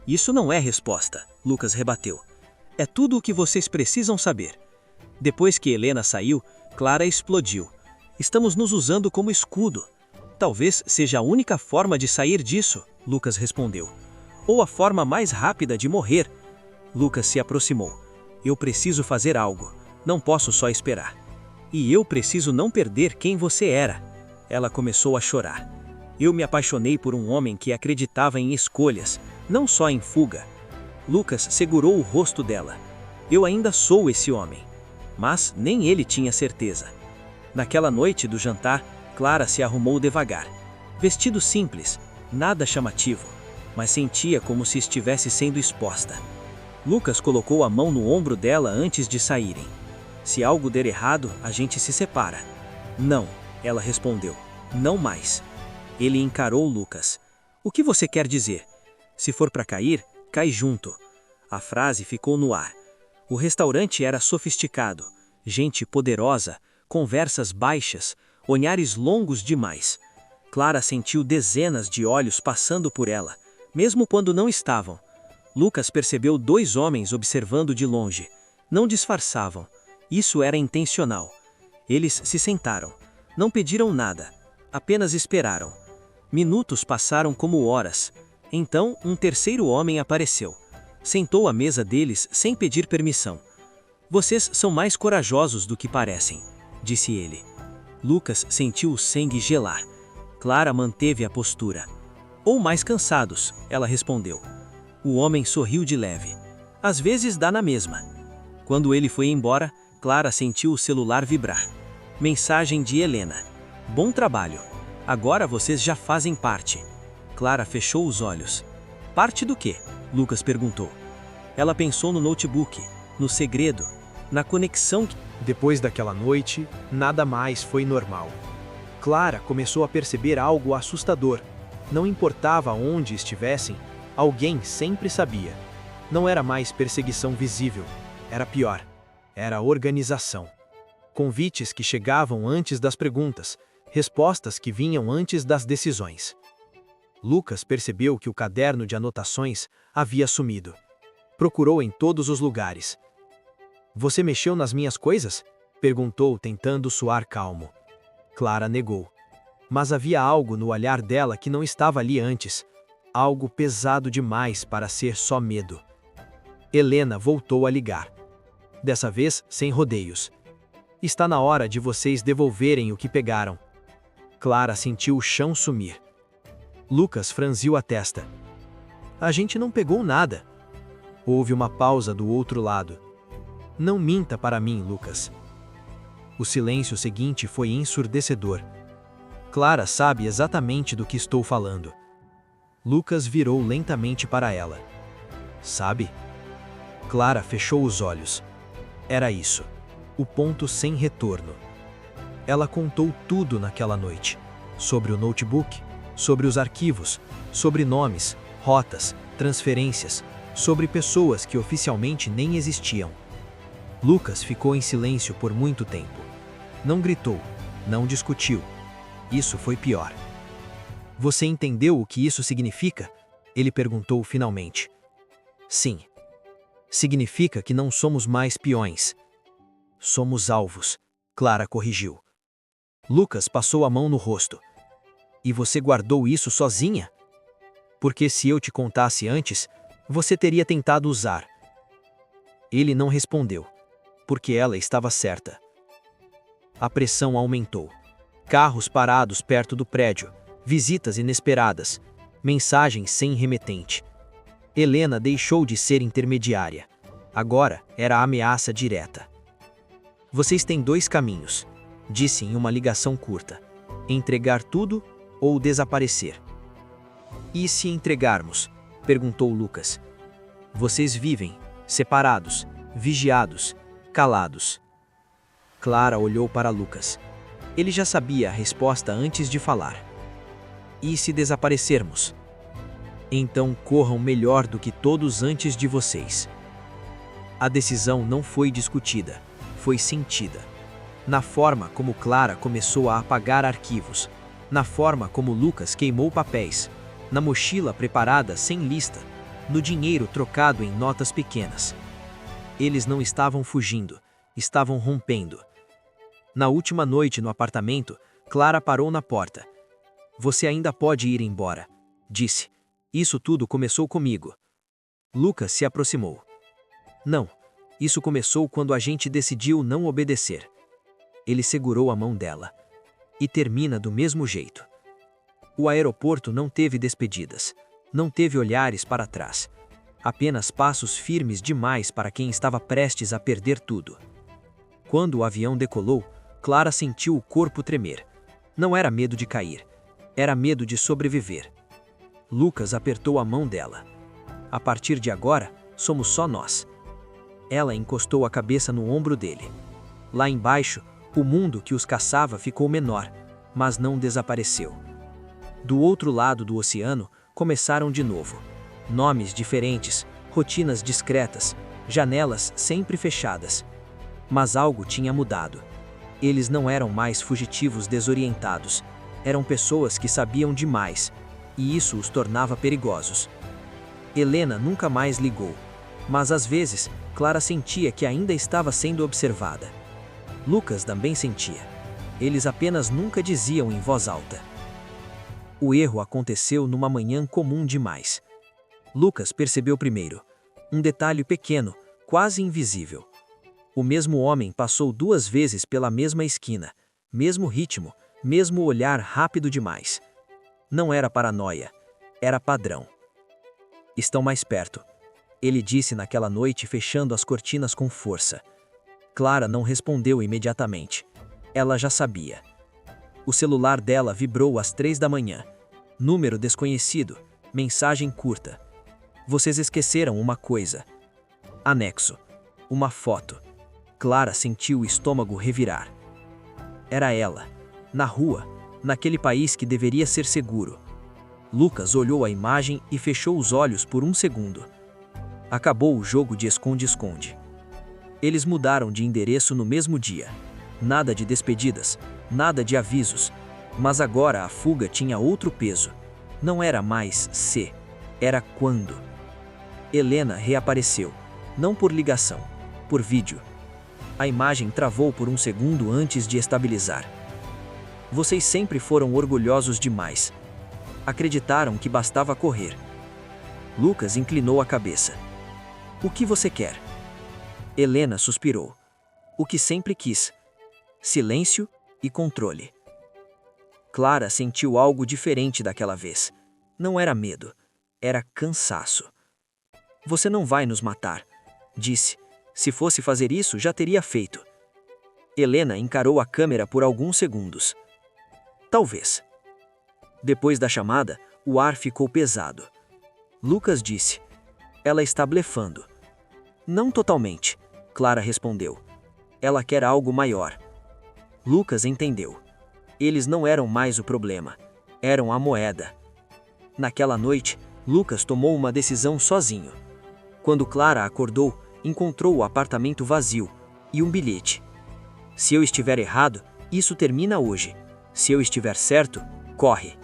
Isso não é resposta, Lucas rebateu. É tudo o que vocês precisam saber. Depois que Helena saiu, Clara explodiu. Estamos nos usando como escudo. Talvez seja a única forma de sair disso, Lucas respondeu. Ou a forma mais rápida de morrer. Lucas se aproximou. Eu preciso fazer algo. Não posso só esperar. E eu preciso não perder quem você era. Ela começou a chorar. Eu me apaixonei por um homem que acreditava em escolhas, não só em fuga. Lucas segurou o rosto dela. Eu ainda sou esse homem. Mas nem ele tinha certeza. Naquela noite do jantar, Clara se arrumou devagar. Vestido simples, nada chamativo, mas sentia como se estivesse sendo exposta. Lucas colocou a mão no ombro dela antes de saírem. Se algo der errado, a gente se separa. Não, ela respondeu. Não mais. Ele encarou Lucas. O que você quer dizer? Se for para cair, cai junto. A frase ficou no ar. O restaurante era sofisticado. Gente poderosa, conversas baixas, olhares longos demais. Clara sentiu dezenas de olhos passando por ela, mesmo quando não estavam. Lucas percebeu 2 homens observando de longe. Não disfarçavam. Isso era intencional. Eles se sentaram. Não pediram nada. Apenas esperaram. Minutos passaram como horas. Então, um terceiro homem apareceu. Sentou à mesa deles sem pedir permissão. Vocês são mais corajosos do que parecem, disse ele. Lucas sentiu o sangue gelar. Clara manteve a postura. Ou mais cansados, ela respondeu. O homem sorriu de leve. Às vezes dá na mesma. Quando ele foi embora, Clara sentiu o celular vibrar. Mensagem de Helena. Bom trabalho. Agora vocês já fazem parte. Clara fechou os olhos. Parte do quê? Lucas perguntou. Ela pensou no notebook, no segredo, na conexão. Depois daquela noite, nada mais foi normal. Clara começou a perceber algo assustador. Não importava onde estivessem, alguém sempre sabia. Não era mais perseguição visível, era pior. Era organização. Convites que chegavam antes das perguntas, respostas que vinham antes das decisões. Lucas percebeu que o caderno de anotações havia sumido. Procurou em todos os lugares. Você mexeu nas minhas coisas? Perguntou, tentando soar calmo. Clara negou. Mas havia algo no olhar dela que não estava ali antes. Algo pesado demais para ser só medo. Helena voltou a ligar. Dessa vez, sem rodeios. Está na hora de vocês devolverem o que pegaram. Clara sentiu o chão sumir. Lucas franziu a testa. A gente não pegou nada. Houve uma pausa do outro lado. Não minta para mim, Lucas. O silêncio seguinte foi ensurdecedor. Clara sabe exatamente do que estou falando. Lucas virou lentamente para ela. Sabe? Clara fechou os olhos. Era isso. O ponto sem retorno. Ela contou tudo naquela noite. Sobre o notebook, sobre os arquivos, sobre nomes, rotas, transferências, sobre pessoas que oficialmente nem existiam. Lucas ficou em silêncio por muito tempo. Não gritou, não discutiu. Isso foi pior. Você entendeu o que isso significa? Ele perguntou finalmente. Sim. Significa que não somos mais peões. Somos alvos, Clara corrigiu. Lucas passou a mão no rosto. E você guardou isso sozinha? Porque se eu te contasse antes, você teria tentado usar. Ele não respondeu, porque ela estava certa. A pressão aumentou. Carros parados perto do prédio, visitas inesperadas, mensagens sem remetente. Helena deixou de ser intermediária. Agora era ameaça direta. Vocês têm dois caminhos, disse em uma ligação curta: entregar tudo ou desaparecer. E se entregarmos? Perguntou Lucas. Vocês vivem, separados, vigiados, calados. Clara olhou para Lucas. Ele já sabia a resposta antes de falar. E se desaparecermos? Então corram melhor do que todos antes de vocês. A decisão não foi discutida, foi sentida. Na forma como Clara começou a apagar arquivos, na forma como Lucas queimou papéis, na mochila preparada sem lista, no dinheiro trocado em notas pequenas. Eles não estavam fugindo, estavam rompendo. Na última noite no apartamento, Clara parou na porta. Você ainda pode ir embora, disse. Isso tudo começou comigo. Lucas se aproximou. Não, isso começou quando a gente decidiu não obedecer. Ele segurou a mão dela. E termina do mesmo jeito. O aeroporto não teve despedidas, não teve olhares para trás. Apenas passos firmes demais para quem estava prestes a perder tudo. Quando o avião decolou, Clara sentiu o corpo tremer. Não era medo de cair, era medo de sobreviver. Lucas apertou a mão dela. A partir de agora, somos só nós. Ela encostou a cabeça no ombro dele. Lá embaixo, o mundo que os caçava ficou menor, mas não desapareceu. Do outro lado do oceano, começaram de novo. Nomes diferentes, rotinas discretas, janelas sempre fechadas. Mas algo tinha mudado. Eles não eram mais fugitivos desorientados. Eram pessoas que sabiam demais, e isso os tornava perigosos. Helena nunca mais ligou, mas às vezes, Clara sentia que ainda estava sendo observada. Lucas também sentia. Eles apenas nunca diziam em voz alta. O erro aconteceu numa manhã comum demais. Lucas percebeu primeiro. Um detalhe pequeno, quase invisível. O mesmo homem passou 2 vezes pela mesma esquina, mesmo ritmo, mesmo olhar rápido demais. Não era paranoia, era padrão. Estão mais perto, ele disse naquela noite, fechando as cortinas com força. Clara não respondeu imediatamente. Ela já sabia. O celular dela vibrou às 3 da manhã. Número desconhecido, mensagem curta. Vocês esqueceram uma coisa. Anexo. Uma foto. Clara sentiu o estômago revirar. Era ela, na rua, naquele país que deveria ser seguro. Lucas olhou a imagem e fechou os olhos por 1 segundo. Acabou o jogo de esconde-esconde. Eles mudaram de endereço no mesmo dia. Nada de despedidas, nada de avisos. Mas agora a fuga tinha outro peso. Não era mais se, era quando. Helena reapareceu, não por ligação, por vídeo. A imagem travou por 1 segundo antes de estabilizar. Vocês sempre foram orgulhosos demais. Acreditaram que bastava correr. Lucas inclinou a cabeça. O que você quer? Helena suspirou. O que sempre quis. Silêncio e controle. Clara sentiu algo diferente daquela vez. Não era medo, era cansaço. Você não vai nos matar, disse. Se fosse fazer isso, já teria feito. Helena encarou a câmera por alguns segundos. Talvez. Depois da chamada, o ar ficou pesado. Lucas disse. Ela está blefando. Não totalmente, Clara respondeu. Ela quer algo maior. Lucas entendeu. Eles não eram mais o problema. Eram a moeda. Naquela noite, Lucas tomou uma decisão sozinho. Quando Clara acordou, encontrou o apartamento vazio e um bilhete. Se eu estiver errado, isso termina hoje. Se eu estiver certo, corre.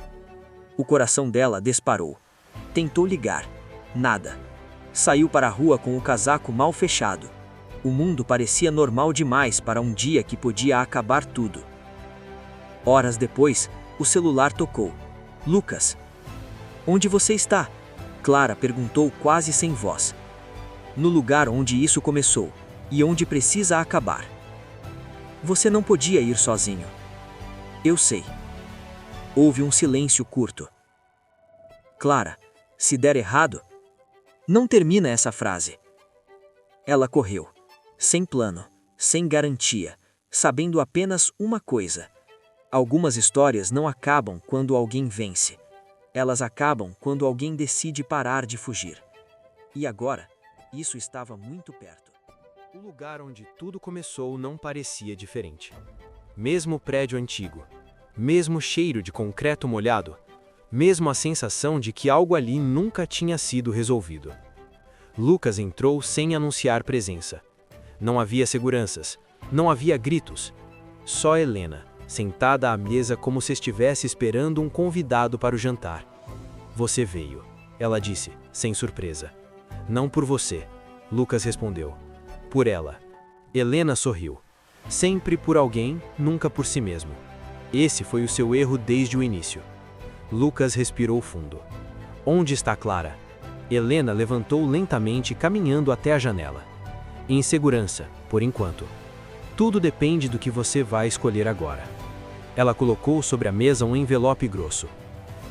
O coração dela disparou. Tentou ligar. Nada. Saiu para a rua com o casaco mal fechado. O mundo parecia normal demais para um dia que podia acabar tudo. Horas depois, o celular tocou. Lucas. Onde você está? Clara perguntou quase sem voz. No lugar onde isso começou, e onde precisa acabar. Você não podia ir sozinho. Eu sei. Houve um silêncio curto. Clara, se der errado... Não termina essa frase. Ela correu, sem plano, sem garantia, sabendo apenas uma coisa: algumas histórias não acabam quando alguém vence. Elas acabam quando alguém decide parar de fugir. E agora, isso estava muito perto. O lugar onde tudo começou não parecia diferente. Mesmo prédio antigo, mesmo cheiro de concreto molhado, mesmo a sensação de que algo ali nunca tinha sido resolvido. Lucas entrou sem anunciar presença. Não havia seguranças, não havia gritos. Só Helena, sentada à mesa como se estivesse esperando um convidado para o jantar. Você veio, ela disse, sem surpresa. Não por você, Lucas respondeu. Por ela. Helena sorriu. Sempre por alguém, nunca por si mesmo. Esse foi o seu erro desde o início. Lucas respirou fundo. Onde está Clara? Helena levantou lentamente, caminhando até a janela. Em segurança, por enquanto. Tudo depende do que você vai escolher agora. Ela colocou sobre a mesa um envelope grosso.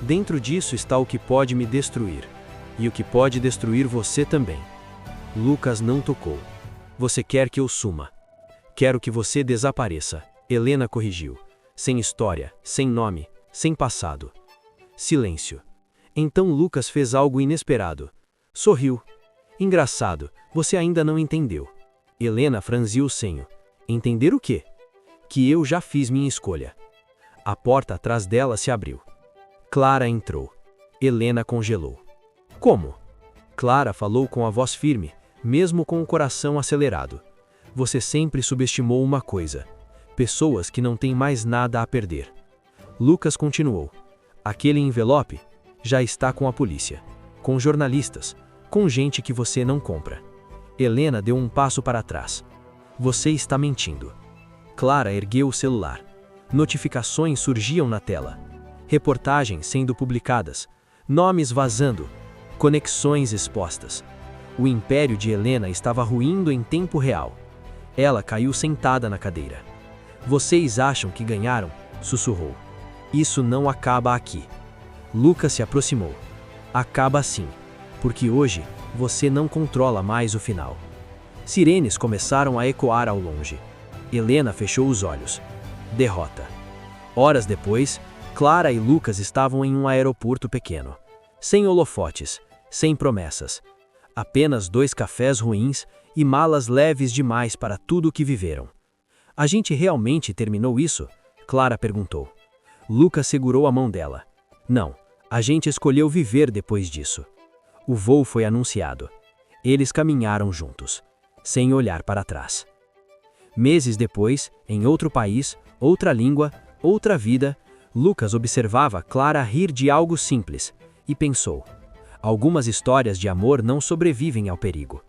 Dentro disso está o que pode me destruir. E o que pode destruir você também. Lucas não tocou. Você quer que eu suma. Quero que você desapareça. Helena corrigiu. Sem história, sem nome, sem passado. Silêncio. Então Lucas fez algo inesperado. Sorriu. Engraçado, você ainda não entendeu. Helena franziu o senho. Entender o quê? Que eu já fiz minha escolha. A porta atrás dela se abriu. Clara entrou. Helena congelou. Como? Clara falou com a voz firme, mesmo com o coração acelerado. Você sempre subestimou uma coisa: pessoas que não têm mais nada a perder. Lucas continuou. Aquele envelope já está com a polícia, com jornalistas, com gente que você não compra. Helena deu um passo para trás. Você está mentindo. Clara ergueu o celular. Notificações surgiam na tela. Reportagens sendo publicadas. Nomes vazando. Conexões expostas. O império de Helena estava ruindo em tempo real. Ela caiu sentada na cadeira. Vocês acham que ganharam? Sussurrou. Isso não acaba aqui. Lucas se aproximou. Acaba sim, porque hoje você não controla mais o final. Sirenes começaram a ecoar ao longe. Helena fechou os olhos. Derrota. Horas depois, Clara e Lucas estavam em um aeroporto pequeno. Sem holofotes, sem promessas. Apenas 2 cafés ruins e malas leves demais para tudo o que viveram. A gente realmente terminou isso? Clara perguntou. Lucas segurou a mão dela. Não, a gente escolheu viver depois disso. O voo foi anunciado. Eles caminharam juntos, sem olhar para trás. Meses depois, em outro país, outra língua, outra vida, Lucas observava Clara rir de algo simples e pensou: algumas histórias de amor não sobrevivem ao perigo.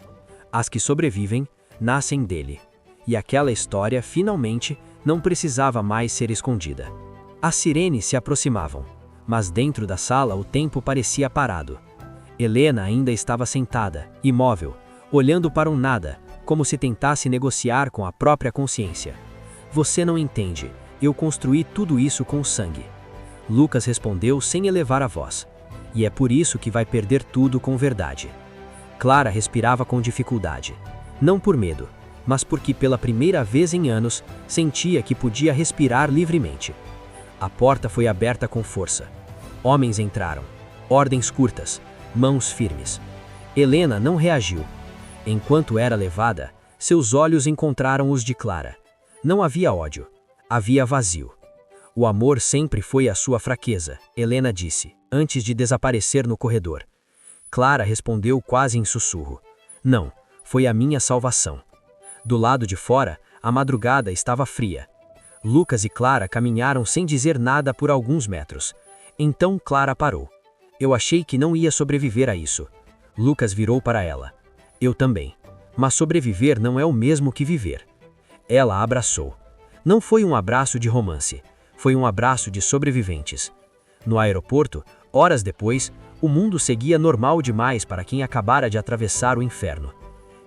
As que sobrevivem, nascem dele. E aquela história, finalmente, não precisava mais ser escondida. As sirenes se aproximavam, mas dentro da sala o tempo parecia parado. Helena ainda estava sentada, imóvel, olhando para um nada, como se tentasse negociar com a própria consciência. Você não entende, eu construí tudo isso com sangue. Lucas respondeu sem elevar a voz. E é por isso que vai perder tudo com verdade. Clara respirava com dificuldade. Não por medo, mas porque pela primeira vez em anos, sentia que podia respirar livremente. A porta foi aberta com força. Homens entraram. Ordens curtas, mãos firmes. Helena não reagiu. Enquanto era levada, seus olhos encontraram os de Clara. Não havia ódio, havia vazio. O amor sempre foi a sua fraqueza, Helena disse, antes de desaparecer no corredor. Clara respondeu quase em sussurro. Não, foi a minha salvação. Do lado de fora, a madrugada estava fria. Lucas e Clara caminharam sem dizer nada por alguns metros. Então Clara parou. Eu achei que não ia sobreviver a isso. Lucas virou para ela. Eu também. Mas sobreviver não é o mesmo que viver. Ela a abraçou. Não foi um abraço de romance. Foi um abraço de sobreviventes. No aeroporto, horas depois, o mundo seguia normal demais para quem acabara de atravessar o inferno.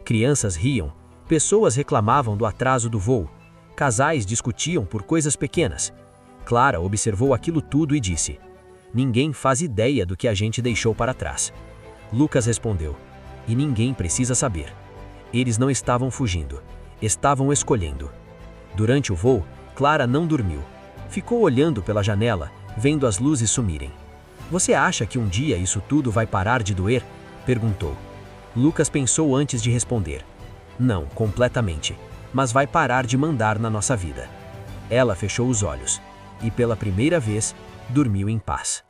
Crianças riam, pessoas reclamavam do atraso do voo, casais discutiam por coisas pequenas. Clara observou aquilo tudo e disse: ninguém faz ideia do que a gente deixou para trás. Lucas respondeu: e ninguém precisa saber. Eles não estavam fugindo. Estavam escolhendo. Durante o voo, Clara não dormiu. Ficou olhando pela janela, vendo as luzes sumirem. Você acha que um dia isso tudo vai parar de doer? Perguntou. Lucas pensou antes de responder. Não, completamente. Mas vai parar de mandar na nossa vida. Ela fechou os olhos. E pela primeira vez, dormiu em paz.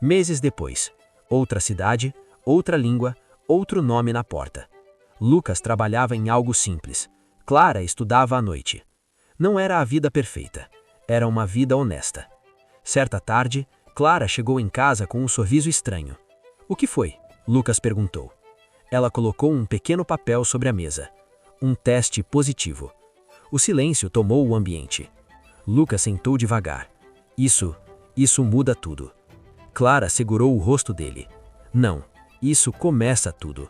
Meses depois, outra cidade, outra língua, outro nome na porta. Lucas trabalhava em algo simples. Clara estudava à noite. Não era a vida perfeita. Era uma vida honesta. Certa tarde, Clara chegou em casa com um sorriso estranho. O que foi? Lucas perguntou. Ela colocou um pequeno papel sobre a mesa. Um teste positivo. O silêncio tomou o ambiente. Lucas sentou devagar. Isso muda tudo. Clara segurou o rosto dele. Não, isso começa tudo.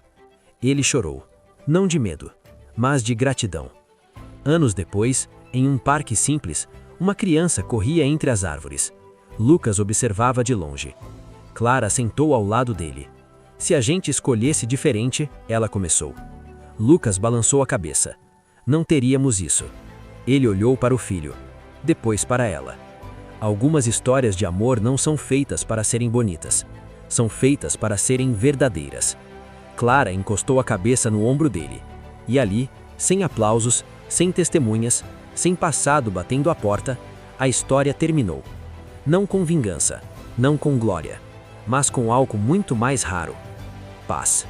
Ele chorou. Não de medo, mas de gratidão. Anos depois, em um parque simples, uma criança corria entre as árvores. Lucas observava de longe. Clara sentou ao lado dele. Se a gente escolhesse diferente, ela começou. Lucas balançou a cabeça. Não teríamos isso. Ele olhou para o filho, depois para ela. Algumas histórias de amor não são feitas para serem bonitas. São feitas para serem verdadeiras. Clara encostou a cabeça no ombro dele. E ali, sem aplausos, sem testemunhas, sem passado batendo a porta, a história terminou. Não com vingança, não com glória, mas com algo muito mais raro: paz.